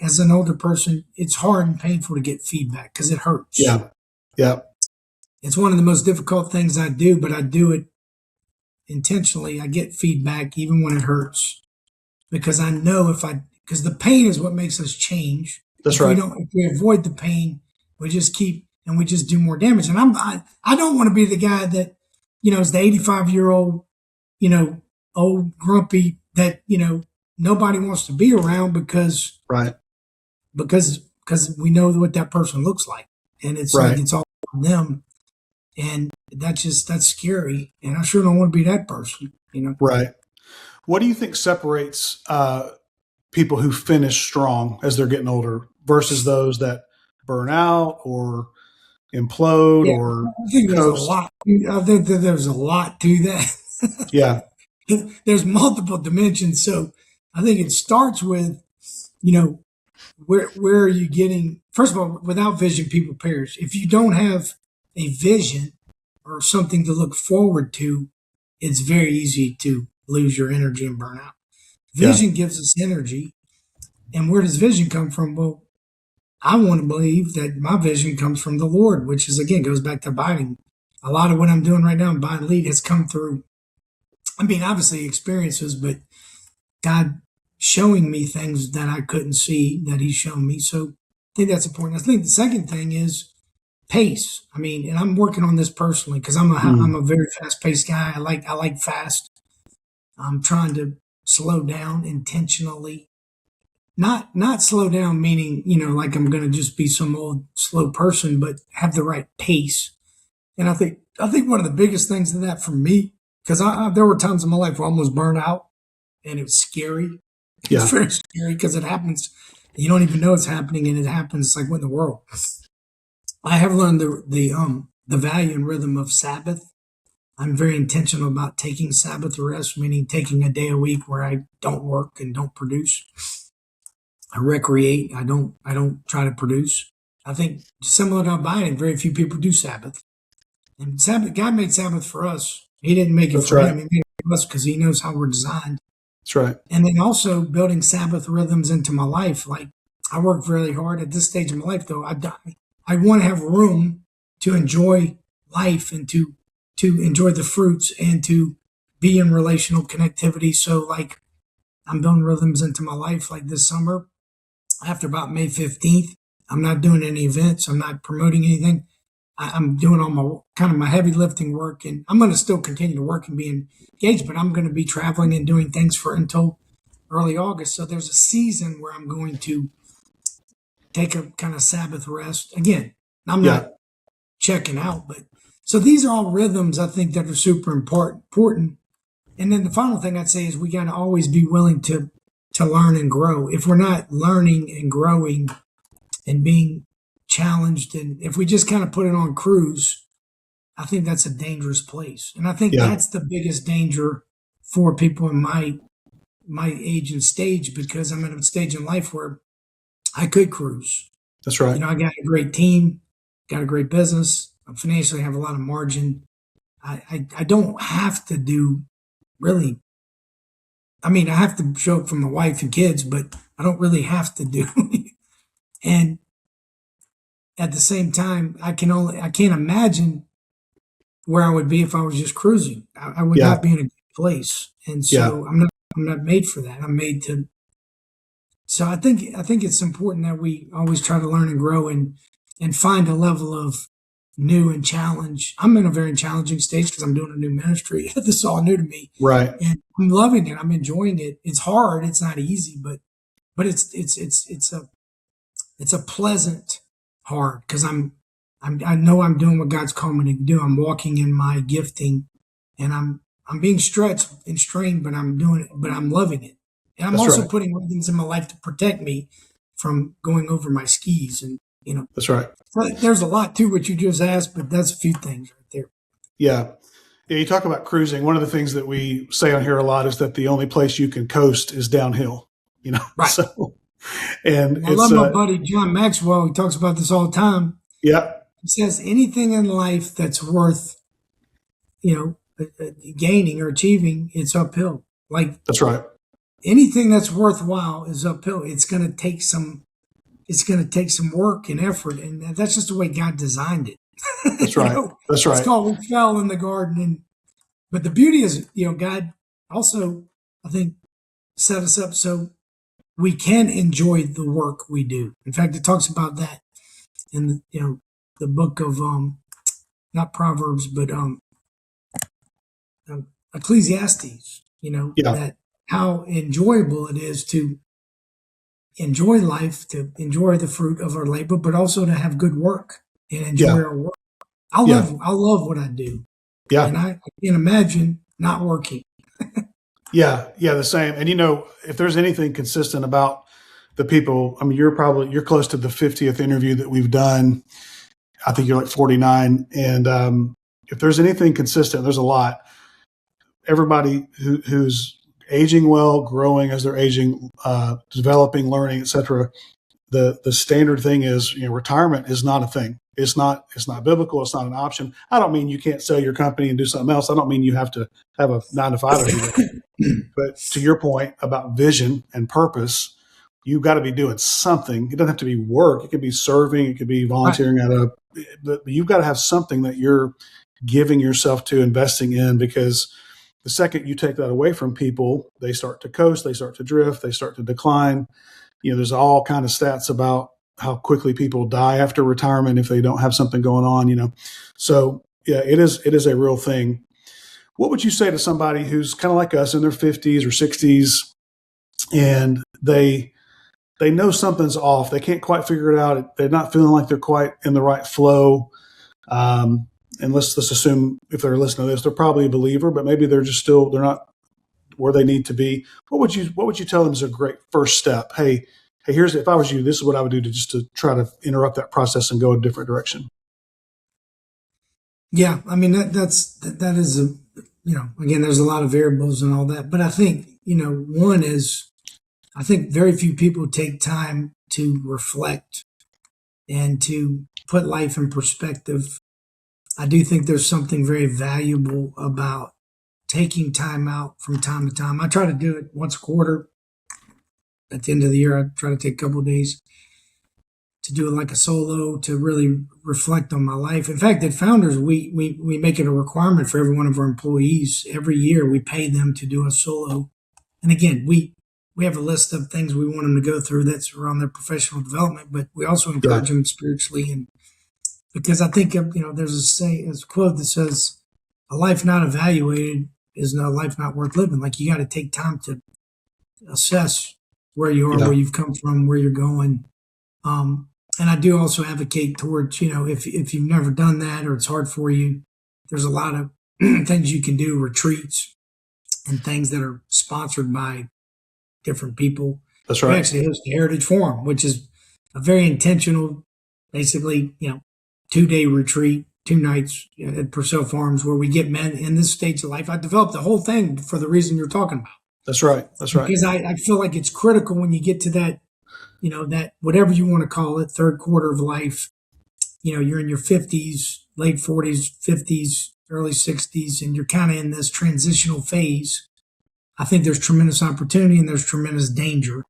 As an older person, it's hard and painful to get feedback because it hurts. Yeah. Yeah. It's one of the most difficult things I do, but I do it intentionally. I get feedback even when it hurts because I know because the pain is what makes us change. That's right. If we avoid the pain, we just we just do more damage. And I don't want to be the guy that, is the 85-year-old, old grumpy that, nobody wants to be around because we know what that person looks like. And it's right. like, it's all about them. And that's scary. And I sure don't want to be that person, Right. What do you think separates people who finish strong as they're getting older versus those that burn out or implode or I think there's a lot. I think that there's a lot to that. Yeah. There's multiple dimensions. So I think it starts with, where are you getting? First of all, without vision, people perish. If you don't have a vision or something to look forward to, it's very easy to lose your energy and burn out. Vision gives us energy. And where does vision come from? Well, I want to believe that my vision comes from the Lord, which is, again, goes back to abiding. A lot of what I'm doing right now in Bind Lead has come through, obviously experiences, but God showing me things that I couldn't see that He's shown me. So I think that's important. I think the second thing is pace. And I'm working on this personally because I'm a very fast-paced guy. I like fast. I'm trying to slow down intentionally. Not slow down, meaning, like I'm going to just be some old slow person, but have the right pace. And I think one of the biggest things in that for me, because there were times in my life where I almost burned out, and it was scary. Yeah. It's very scary because it happens. You don't even know it's happening, and it happens. It's like, what in the world? I have learned the value and rhythm of Sabbath. I'm very intentional about taking Sabbath rest, meaning taking a day a week where I don't work and don't produce. I recreate. I don't try to produce. I think similar to abiding, very few people do Sabbath. And Sabbath, God made Sabbath for us. He didn't make it for him. He made it for us because He knows how we're designed. That's right. And then also building Sabbath rhythms into my life. Like I work really hard at this stage of my life, though. I want to have room to enjoy life and to enjoy the fruits and to be in relational connectivity. So like I'm building rhythms into my life like this summer. After about May 15th, I'm not doing any events. I'm not promoting anything. I'm doing all my kind of my heavy lifting work, and I'm going to still continue to work and be engaged, but I'm going to be traveling and doing things for until early August. So there's a season where I'm going to take a kind of Sabbath rest. Again, I'm not checking out, but so these are all rhythms I think that are super important. And then the final thing I'd say is we got to always be willing to learn and grow. If we're not learning and growing and being challenged, and if we just kind of put it on cruise, I think that's a dangerous place. And I think that's the biggest danger for people in my age and stage, because I'm at a stage in life where I could cruise. That's right. You know, I got a great team, got a great business. I financially have a lot of margin. I don't have to do really. I mean, I have to show up for my wife and kids, but I don't really have to do. And at the same time, I can't imagine where I would be if I was just cruising. I would not be in a good place. And so I'm not made for that. I'm made to. So I think it's important that we always try to learn and grow and find a level of new and challenge. I'm in a very challenging stage because I'm doing a new ministry. This is all new to me. Right. And I'm loving it. I'm enjoying it. It's hard. It's not easy, but it's a pleasant hard, because I know I'm doing what God's called me to do. I'm walking in my gifting, and I'm being stretched and strained, but I'm doing it, but I'm loving it. And I'm also putting things in my life to protect me from going over my skis. And, you know, that's right. There's a lot to what you just asked, but that's a few things right there. Yeah. You talk about cruising. One of the things that we say on here a lot is that the only place you can coast is downhill, you know? Right. So, and I love my buddy, John Maxwell. He talks about this all the time. Yeah. He says anything in life that's worth, gaining or achieving, it's uphill. Like, that's right. Anything that's worthwhile is uphill. It's going to take some work and effort, and that's just the way God designed it. That's right. That's right. It's called we fell in the garden, but the beauty is, God also, I think, set us up so we can enjoy the work we do. In fact, it talks about that in the book of not Proverbs, but Ecclesiastes. That how enjoyable it is to enjoy life, to enjoy the fruit of our labor, but also to have good work and enjoy our work. I love what I do. Yeah. And I can't imagine not working. Yeah, the same. And if there's anything consistent about the people, I mean, you're close to the 50th interview that we've done. I think you're like 49. And if there's anything consistent, there's a lot. Everybody who's aging well, growing as they're aging, developing, learning, etc. The standard thing is, retirement is not a thing. It's not biblical. It's not an option. I don't mean you can't sell your company and do something else. I don't mean you have to have a 9-to-5 every day. But to your point about vision and purpose, you've got to be doing something. It doesn't have to be work. It could be serving. It could be volunteering but you've got to have something that you're giving yourself to, investing in, because the second you take that away from people, they start to coast, they start to drift, they start to decline. There's all kind of stats about how quickly people die after retirement if they don't have something going on, So yeah, it is a real thing. What would you say to somebody who's kind of like us in their 50s or 60s, and they know something's off? They can't quite figure it out. They're not feeling like they're quite in the right flow. And let's assume if they're listening to this, they're probably a believer, but maybe they're not where they need to be. What would you tell them is a great first step? Hey, here's, if I was you, this is what I would do to try to interrupt that process and go a different direction. Yeah. I mean, that is again, there's a lot of variables and all that, but I think, one is, I think very few people take time to reflect and to put life in perspective. I do think there's something very valuable about taking time out from time to time. I try to do it once a quarter. At the end of the year, I try to take a couple of days to do like a solo to really reflect on my life. In fact, at Founders, we make it a requirement for every one of our employees. Every year we pay them to do a solo. And again, we have a list of things we want them to go through that's around their professional development, but we also encourage them spiritually. And because I think, there's a quote that says, a life not evaluated is a life not worth living. Like, you got to take time to assess where you are, where you've come from, where you're going. And I do also advocate towards, if you've never done that or it's hard for you, there's a lot of things you can do, retreats and things that are sponsored by different people. That's right. We actually host the Heritage Forum, which is a very intentional, basically, 2-day retreat, 2 nights at Purcell Farms, where we get men in this stage of life. I developed the whole thing for the reason you're talking about. That's right. That's right. Because I feel like it's critical when you get to that, that whatever you want to call it, third quarter of life, you're in your 50s, late 40s, 50s, early 60s, and you're kind of in this transitional phase. I think there's tremendous opportunity and there's tremendous danger.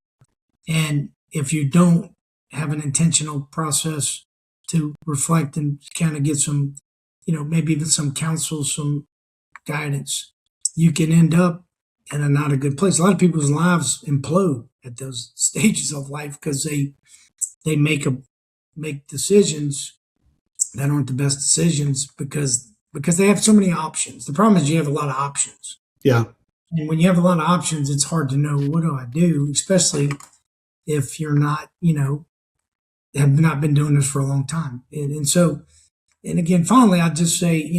And if you don't have an intentional process to reflect and kind of get some, maybe even some counsel, some guidance, you can end up in not a good place. A lot of people's lives implode at those stages of life because they make decisions that aren't the best decisions because they have so many options. The problem is you have a lot of options. Yeah. And when you have a lot of options, it's hard to know, what do I do, especially if you're not, have not been doing this for a long time. And again, finally, I'd just say,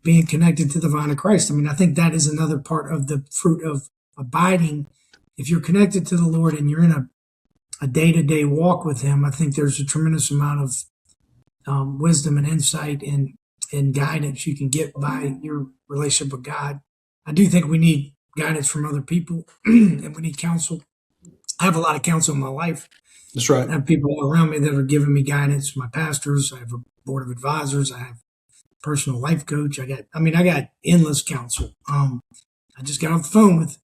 being connected to the vine of Christ. I mean, I think that is another part of the fruit of abiding. If you're connected to the Lord and you're in a day-to-day walk with him, I think there's a tremendous amount of wisdom and insight and guidance you can get by your relationship with God. I do think we need guidance from other people and we need counsel. I have a lot of counsel in my life. That's right. I have people all around me that are giving me guidance. My pastors, I have a board of advisors. I have a personal life coach. I got endless counsel. I just got off the phone with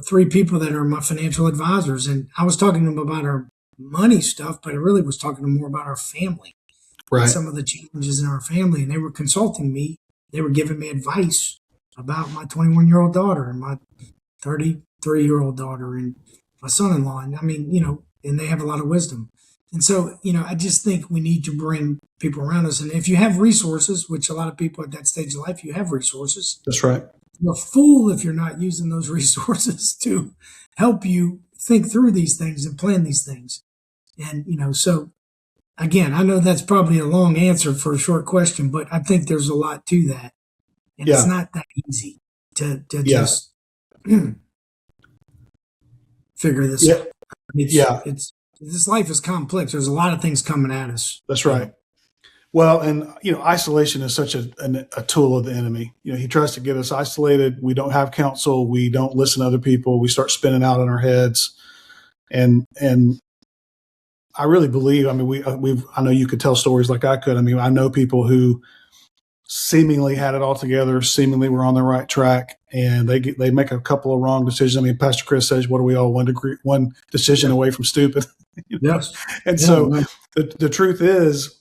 3 people that are my financial advisors, and I was talking to them about our money stuff, but I really was talking to them more about our family, right? Some of the challenges in our family, and they were consulting me. They were giving me advice about my 21-year-old daughter and my 33-year-old daughter and my son-in-law. And I mean, and they have a lot of wisdom. And so, I just think we need to bring people around us. And if you have resources, which a lot of people at that stage of life, you have resources. That's right. You're a fool if you're not using those resources to help you think through these things and plan these things. And, so again, I know that's probably a long answer for a short question, but I think there's a lot to that. And it's not that easy to just figure this out. It's this life is complex. There's a lot of things coming at us. That's right. Well, and isolation is such a tool of the enemy. He tries to get us isolated. We don't have counsel. We don't listen to other people. We start spinning out in our heads. And I really believe. I mean, I know you could tell stories like I could. I mean, I know people who seemingly had it all together, seemingly were on the right track, and they make a couple of wrong decisions. I mean, Pastor Chris says, "What are we all one decision away from stupid?" Yes. And so the truth is,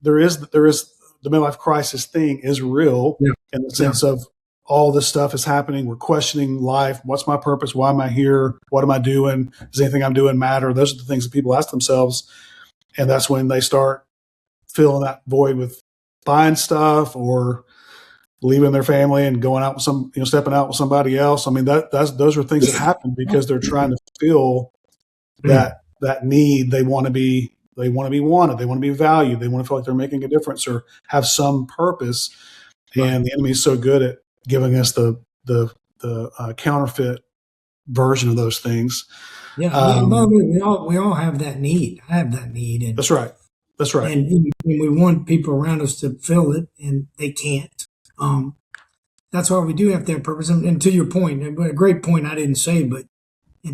there is the midlife crisis thing is real in the sense of all this stuff is happening. We're questioning life. What's my purpose? Why am I here? What am I doing? Does anything I'm doing matter? Those are the things that people ask themselves, and that's when they start filling that void with buying stuff or leaving their family and going out with stepping out with somebody else. I mean, those are things that happen because they're trying to fill that need. They want to be wanted. They want to be valued. They want to feel like they're making a difference or have some purpose. And the enemy is so good at giving us the counterfeit version of those things. Yeah. We all have that need. I have that need. And that's right. That's right. And we want people around us to fill it, and they can't. That's why we do have to have purpose. And to your point, a great point I didn't say, but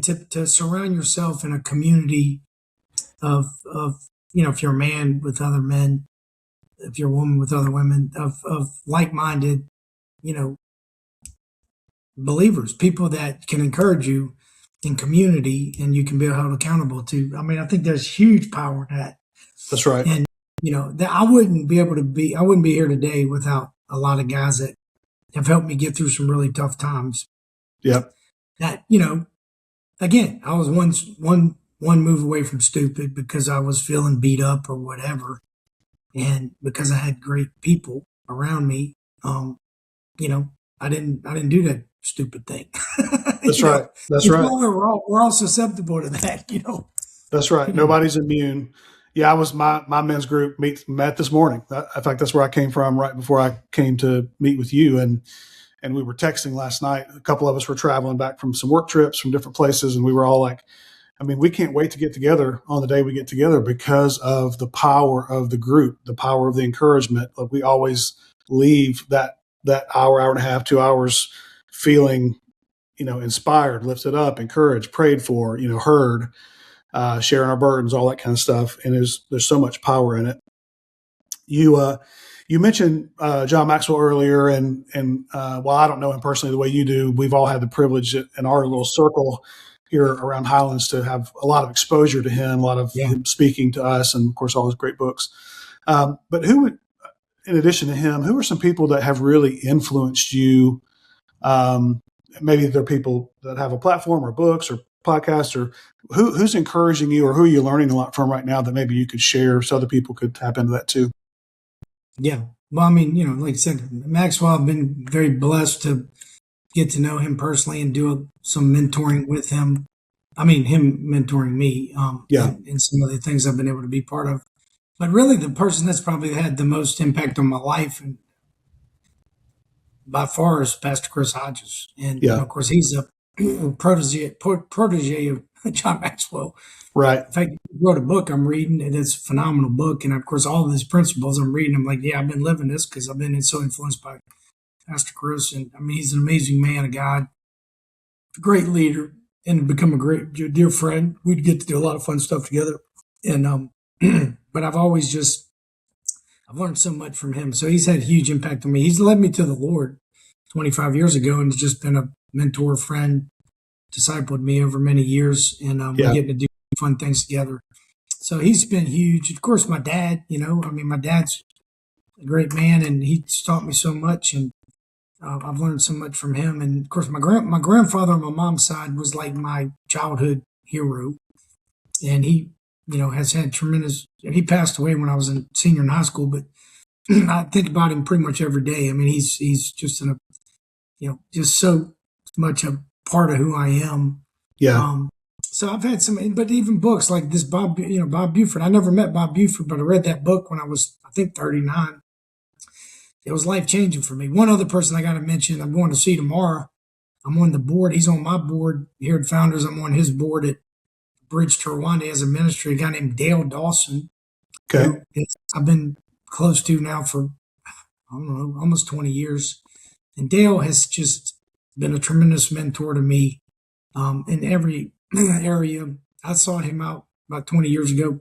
to surround yourself in a community of if you're a man with other men, if you're a woman with other women, of like-minded, believers, people that can encourage you in community and you can be held accountable to. I mean, I think there's huge power in that. That's right. And, that I wouldn't be here today without a lot of guys that have helped me get through some really tough times. Yep. That, again, I was one move away from stupid because I was feeling beat up or whatever. And because I had great people around me, I didn't do that stupid thing. That's right. That's right. We're all susceptible to that, That's right. Nobody's immune. Yeah, I was my men's group met this morning. In fact, that's where I came from right before I came to meet with you. And we were texting last night. A couple of us were traveling back from some work trips from different places. And we were all like, we can't wait to get together on the day we get together because of the power of the group, the power of the encouragement. Like we always leave that hour and a half, 2 hours feeling, inspired, lifted up, encouraged, prayed for, heard, sharing our burdens, all that kind of stuff. And there's so much power in it. You mentioned John Maxwell earlier, and while I don't know him personally the way you do, we've all had the privilege in our little circle here around Highlands to have a lot of exposure to him, a lot of him speaking to us, and of course all his great books. But in addition to him, who are some people that have really influenced you? Maybe they're people that have a platform or books or podcasts, or who's encouraging you, or who are you learning a lot from right now that maybe you could share so other people could tap into that too? Yeah. Well, like I said, Maxwell, I've been very blessed to get to know him personally and do some mentoring with him. Him mentoring me in some of the things I've been able to be part of. But really the person that's probably had the most impact on my life and by far is Pastor Chris Hodges. And of course, he's a protege of John Maxwell. Right. In fact, he wrote a book I'm reading, and it's a phenomenal book. And of course, all of his principles I'm reading, I'm like, yeah, I've been living this because I've been so influenced by Pastor Chris. And he's an amazing man of God, a great leader, and become a great dear friend. We'd get to do a lot of fun stuff together. And but I've learned so much from him. So he's had a huge impact on me. He's led me to the Lord 25 years ago, and has just been a mentor, friend, discipled me over many years, and we're getting to do fun things together. So he's been huge. Of course, my dad, my dad's a great man, and he's taught me so much, and I've learned so much from him. And of course, my grandfather on my mom's side was like my childhood hero, and he, has had tremendous. He passed away when I was a senior in high school, but I think about him pretty much every day. He's just just so much a part of who I am. Yeah. So I've had but even books like this Bob Buford. I never met Bob Buford, but I read that book when I was, I think, 39. It was life-changing for me. One other person I got to mention, I'm going to see tomorrow. I'm on the board. He's on my board here at Founders. I'm on his board at Bridge to Rwanda as a ministry, a guy named Dale Dawson. Okay. I've been close to now for, I don't know, almost 20 years. And Dale has just been a tremendous mentor to me in every area. I sought him out about 20 years ago.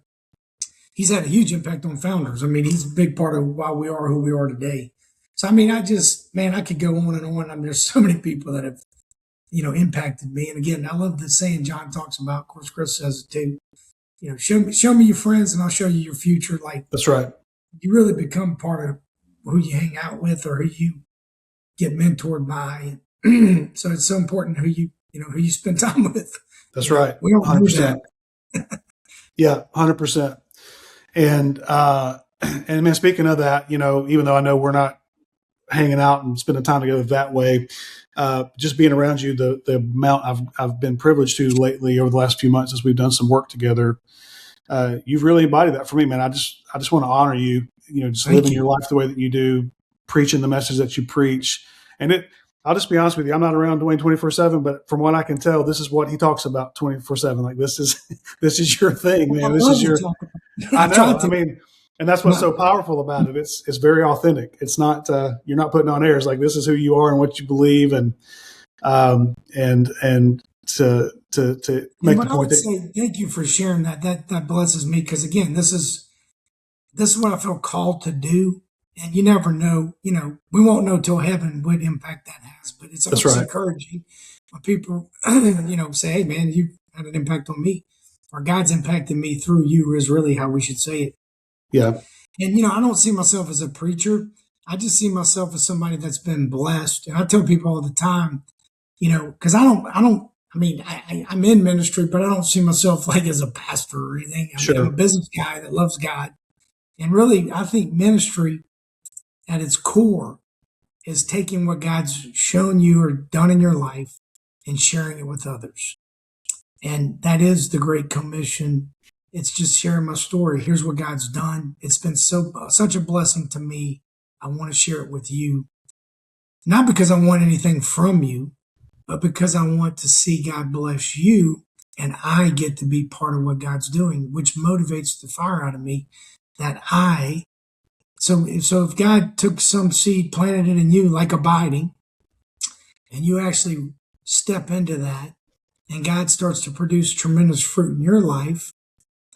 He's had a huge impact on Founders. He's a big part of why we are who we are today. So, I could go on and on. There's so many people that have, impacted me. And again, I love the saying John talks about. Of course, Chris says it too. Show me your friends and I'll show you your future. Like, that's right. You really become part of who you hang out with or who you get mentored by. So it's so important who you spend time with. That's right. We don't 100%. Yeah, 100%. And man, speaking of that, even though I know we're not hanging out and spending time together that way, just being around you, the amount I've been privileged to lately over the last few months as we've done some work together, you've really embodied that for me, man. I just want to honor you, just living your life the way that you do, preaching the message that you preach. And I'll just be honest with you, I'm not around Duane 24/7, but from what I can tell, this is what he talks about 24/7. Like this is your thing, man. This is your, I know. And that's what's so powerful about it. It's very authentic. It's not, you're not putting on airs. Like this is who you are and what you believe. And to make the point that, thank you for sharing that. That blesses me. Cause again, this is what I feel called to do. And you never know, we won't know till heaven what impact that has, but it's always encouraging when people, say, hey man, you had an impact on me, or God's impacted me through you is really how we should say it. Yeah. And, I don't see myself as a preacher. I just see myself as somebody that's been blessed. And I tell people all the time, because I'm in ministry, but I don't see myself like as a pastor or anything. I'm a Sure. business guy that loves God. And really, I think ministry at its core is taking what God's shown you or done in your life and sharing it with others. And that is the Great Commission. It's just sharing my story. Here's what God's done. It's been such a blessing to me. I want to share it with you. Not because I want anything from you, but because I want to see God bless you and I get to be part of what God's doing, which motivates the fire out of me so if God took some seed, planted it in you like abiding, and you actually step into that and God starts to produce tremendous fruit in your life,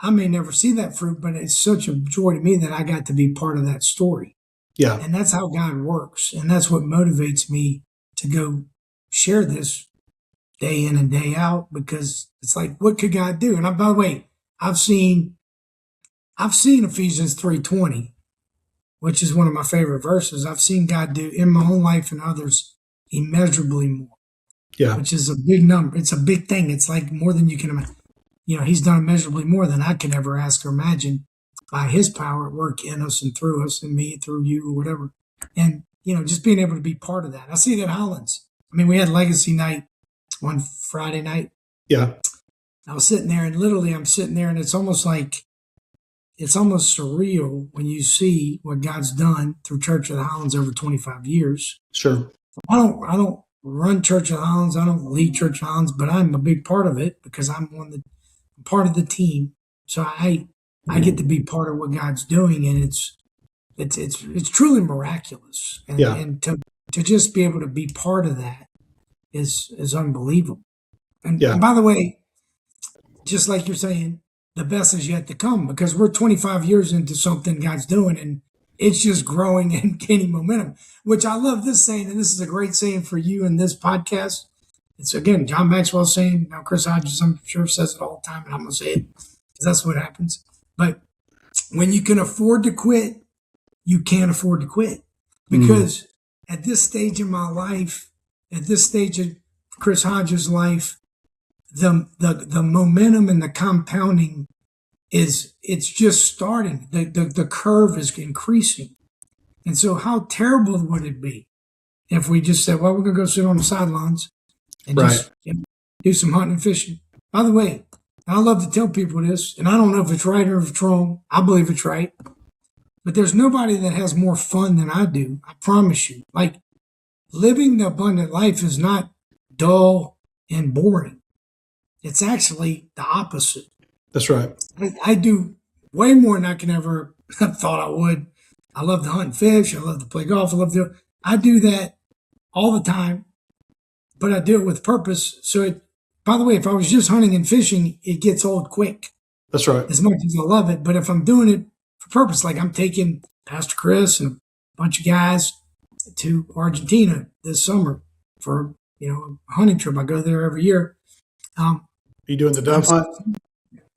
I may never see that fruit, but it's such a joy to me that I got to be part of that story. Yeah. And that's how God works. And that's what motivates me to go share this day in and day out, because it's like, what could God do? And by the way, I've seen Ephesians 3:20, which is one of my favorite verses. I've seen God do in my own life and others immeasurably more, Yeah. which is a big number. It's a big thing. It's like more than you can imagine. He's done immeasurably more than I can ever ask or imagine by his power at work in us and through us and me, through you, or whatever. And, just being able to be part of that. I see that at Hollins. We had legacy night one Friday night. Yeah. I was sitting there and literally I'm sitting there and it's almost surreal when you see what God's done through Church of the Highlands over 25 years. Sure. I don't run Church of the Highlands. I don't lead Church of the Highlands, but I'm a big part of it because I'm part of the team. So I get to be part of what God's doing, and it's truly miraculous. And, Yeah. and to just be able to be part of that is unbelievable. And, Yeah. and by the way, just like you're saying, the best is yet to come, because we're 25 years into something God's doing and it's just growing and gaining momentum, which I love this saying. And this is a great saying for you in this podcast. It's again, John Maxwell's saying. Now, Chris Hodges, I'm sure, says it all the time, and I'm going to say it because that's what happens. But when you can afford to quit, you can't afford to quit, because at this stage in my life, at this stage of Chris Hodges' life, the momentum and the compounding it's just starting. The curve is increasing. And so how terrible would it be if we just said, well, we're going to go sit on the sidelines and just do some hunting and fishing? By the way, I love to tell people this, and I don't know if it's right or if it's wrong. I believe it's right. But there's nobody that has more fun than I do. I promise you. Like, living the abundant life is not dull and boring. It's actually the opposite. That's right. I do way more than I can ever have thought I would. I love to hunt and fish. I love to play golf. I do that all the time, but I do it with purpose. So by the way, if I was just hunting and fishing, it gets old quick. That's right. As much as I love it. But if I'm doing it for purpose, like I'm taking Pastor Chris and a bunch of guys to Argentina this summer for, a hunting trip. I go there every year. Are you doing the dove hunt?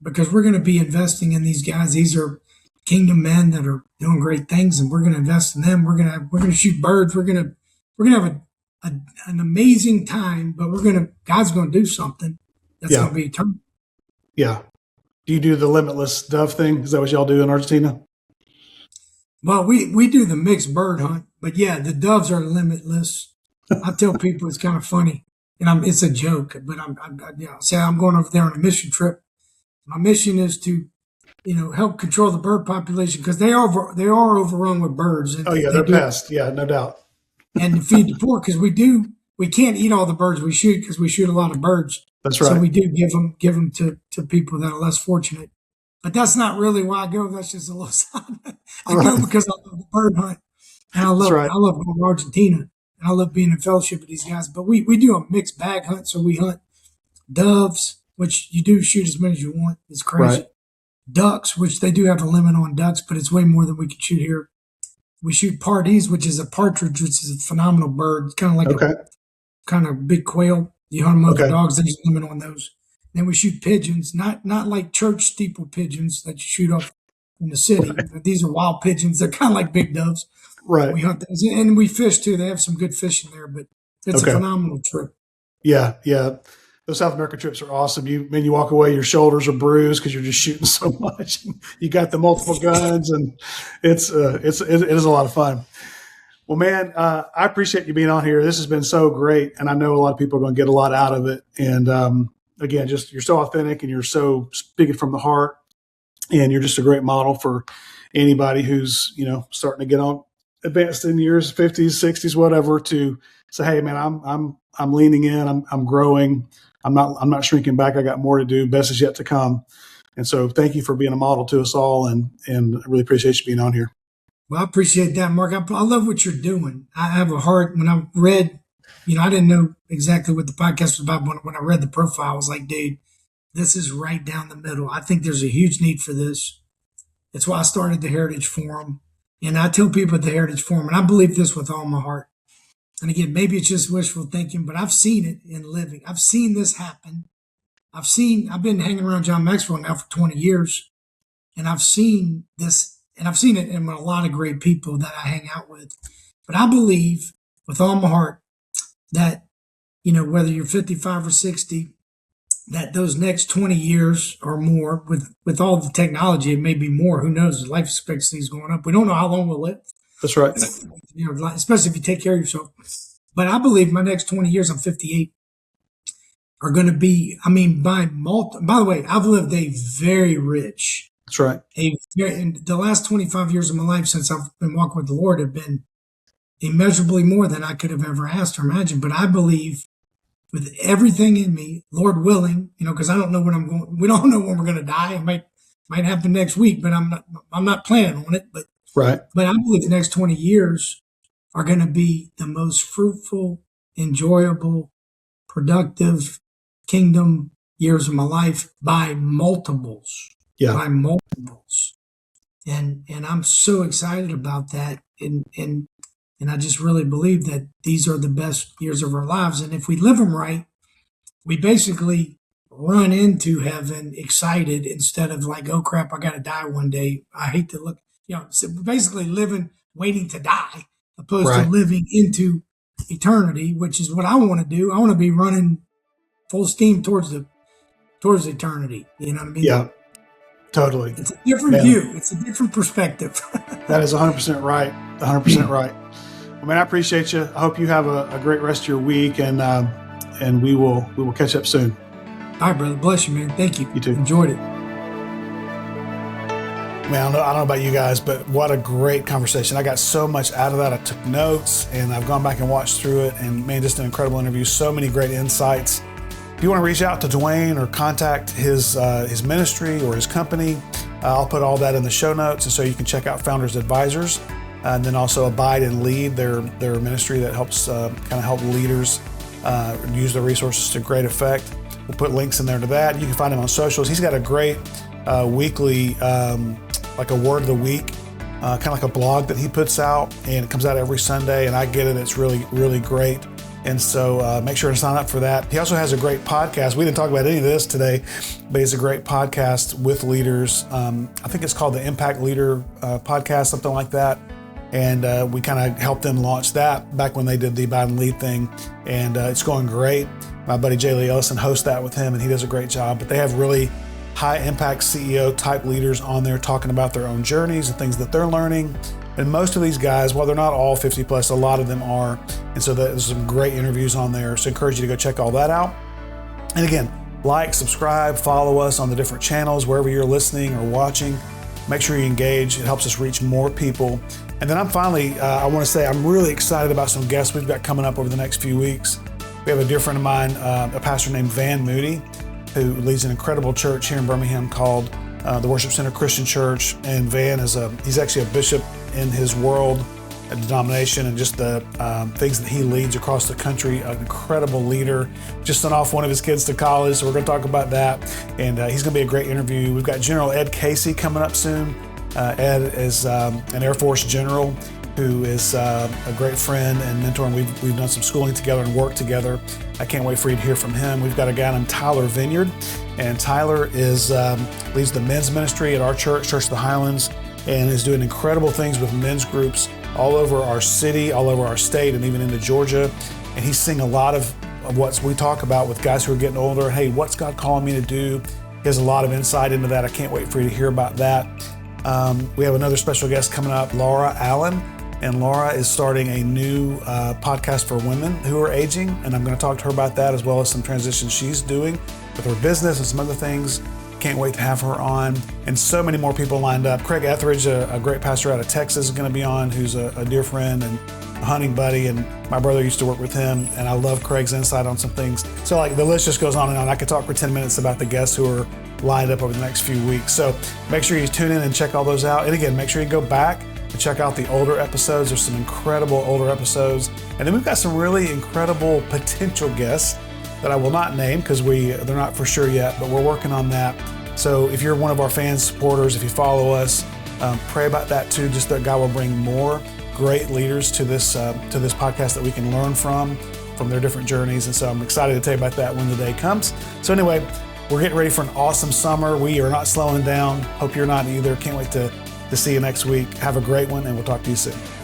Because we're going to be investing in these guys. These are kingdom men that are doing great things, and we're going to invest in them. We're going to shoot birds. We're going to have an amazing time. But God's going to do something that's going to be eternal. Yeah. Do you do the limitless dove thing? Is that what y'all do in Argentina? Well, we do the mixed bird hunt, but yeah, the doves are limitless. I tell people it's kind of funny, and it's a joke, but say I'm going over there on a mission trip. My mission is to, help control the bird population, because they are overrun with birds. And They're pests. Yeah, no doubt. And to feed the poor, because we can't eat all the birds we shoot, because we shoot a lot of birds. That's right. So we do give them to people that are less fortunate. But that's not really why I go. That's just a little side. I go because I love the bird hunt, and I love going to Argentina, and I love being in fellowship with these guys. But we do a mixed bag hunt, so we hunt doves, which you do shoot as many as you want. It's crazy. Right. Ducks, which they do have a limit on ducks, but it's way more than we can shoot here. We shoot parties, which is a partridge, which is a phenomenal bird. It's kind of like a kind of big quail. You hunt them with dogs, there's a limit on those. Then we shoot pigeons, not like church steeple pigeons that you shoot off in the city. These are wild pigeons. They're kind of like big doves. Right. We hunt those, and we fish too. They have some good fishing there, but it's a phenomenal trip. Yeah, yeah. Those South American trips are awesome. When you walk away, your shoulders are bruised because you're just shooting so much. You got the multiple guns, and it is a lot of fun. Well, man, I appreciate you being on here. This has been so great, and I know a lot of people are going to get a lot out of it. And again, just you're so authentic, and you're so speaking from the heart, and you're just a great model for anybody who's starting to get on advanced in years, 50s, 60s, whatever, to say, hey, man, I'm leaning in, I'm growing, I'm not shrinking back. I got more to do. Best is yet to come. And so, thank you for being a model to us all, and I really appreciate you being on here. Well, I appreciate that, Mark. I love what you're doing. I have a heart. When I read, I didn't know exactly what the podcast was about. When I read the profile, I was like, dude, this is right down the middle. I think there's a huge need for this. That's why I started the Heritage Forum. And I tell people at the Heritage Forum, and I believe this with all my heart. And again, maybe it's just wishful thinking, but I've seen it in living. I've seen this happen. I've been hanging around John Maxwell now for 20 years, and I've seen this, and I've seen it in a lot of great people that I hang out with. But I believe with all my heart that, whether you're 55 or 60, that those next 20 years or more, with all the technology, it may be more. Who knows? Life expectancy is going up. We don't know how long we'll live. That's right. Especially if you take care of yourself. But I believe my next 20 years, I'm 58, are going to be, by the way, I've lived a very rich. That's right. And the last 25 years of my life since I've been walking with the Lord have been immeasurably more than I could have ever asked or imagined. But I believe with everything in me, Lord willing, because I don't know when I'm going. We don't know when we're going to die. It might happen next week, but I'm not planning on it. But right. But I believe the next 20 years are going to be the most fruitful, enjoyable, productive kingdom years of my life by multiples. Yeah. By multiples. And I'm so excited about that. And I just really believe that these are the best years of our lives. And if we live them right, we basically run into heaven excited instead of like, oh crap, I got to die one day. I hate to look, so basically living, waiting to die, opposed to living into eternity, which is what I want to do. I want to be running full steam towards eternity. You know what I mean? Yeah, totally. It's a different view. It's a different perspective. That is 100% right. 100% right. Well, man, I appreciate you. I hope you have a great rest of your week, and we will catch up soon. All right, brother. Bless you, man. Thank you. You too. Enjoyed it. Man, I don't know about you guys, but what a great conversation. I got so much out of that. I took notes, and I've gone back and watched through it, and man, just an incredible interview. So many great insights. If you want to reach out to Duane or contact his ministry or his company, I'll put all that in the show notes, and so you can check out Founders Advisors, and then also Abide and Lead, their ministry that helps kind of help leaders use the resources to great effect. We'll put links in there to that. You can find him on socials. He's got a great weekly, like a word of the week, kind of like a blog that he puts out, and it comes out every Sunday, and I get it. It's really, really great. And so make sure to sign up for that. He also has a great podcast. We didn't talk about any of this today, but he's a great podcast with leaders. I think it's called the Impact Leader Podcast, something like that. And we kind of helped them launch that back when they did the Abide and Lead thing. And it's going great. My buddy Jay Lee Ellison hosts that with him, and he does a great job. But they have really high impact CEO type leaders on there talking about their own journeys and things that they're learning. And most of these guys, while they're not all 50 plus, a lot of them are. And so there's some great interviews on there. So I encourage you to go check all that out. And again, like, subscribe, follow us on the different channels, wherever you're listening or watching. Make sure you engage. It helps us reach more people. And then I want to say I'm really excited about some guests we've got coming up over the next few weeks. We have a dear friend of mine, a pastor named Van Moody, who leads an incredible church here in Birmingham called the Worship Center Christian Church. And Van he's actually a bishop in his world, a denomination, and just the things that he leads across the country. An incredible leader. Just sent off one of his kids to college, so we're going to talk about that. And he's going to be a great interview. We've got General Ed Casey coming up soon. Ed is an Air Force general who is a great friend and mentor, and we've done some schooling together and work together. I can't wait for you to hear from him. We've got a guy named Tyler Vineyard, and Tyler leads the men's ministry at our church, Church of the Highlands, and is doing incredible things with men's groups all over our city, all over our state, and even into Georgia. And he's seeing a lot of what we talk about with guys who are getting older. Hey, what's God calling me to do? He has a lot of insight into that. I can't wait for you to hear about that. We have another special guest coming up, Laura Allen. And Laura is starting a new podcast for women who are aging. And I'm going to talk to her about that, as well as some transitions she's doing with her business and some other things. Can't wait to have her on. And so many more people lined up. Craig Etheridge, a great pastor out of Texas, is going to be on, who's a dear friend and a hunting buddy. And my brother used to work with him. And I love Craig's insight on some things. So like the list just goes on and on. I could talk for 10 minutes about the guests who are lined up over the next few weeks. So make sure you tune in and check all those out. And again, make sure you go back and check out the older episodes. There's some incredible older episodes. And then we've got some really incredible potential guests that I will not name because they're not for sure yet, but we're working on that. So if you're one of our fans, supporters, if you follow us, pray about that too, just that God will bring more great leaders to this podcast that we can learn from their different journeys. And so I'm excited to tell you about that when the day comes. So anyway, we're getting ready for an awesome summer. We are not slowing down. Hope you're not either. Can't wait to see you next week. Have a great one, and we'll talk to you soon.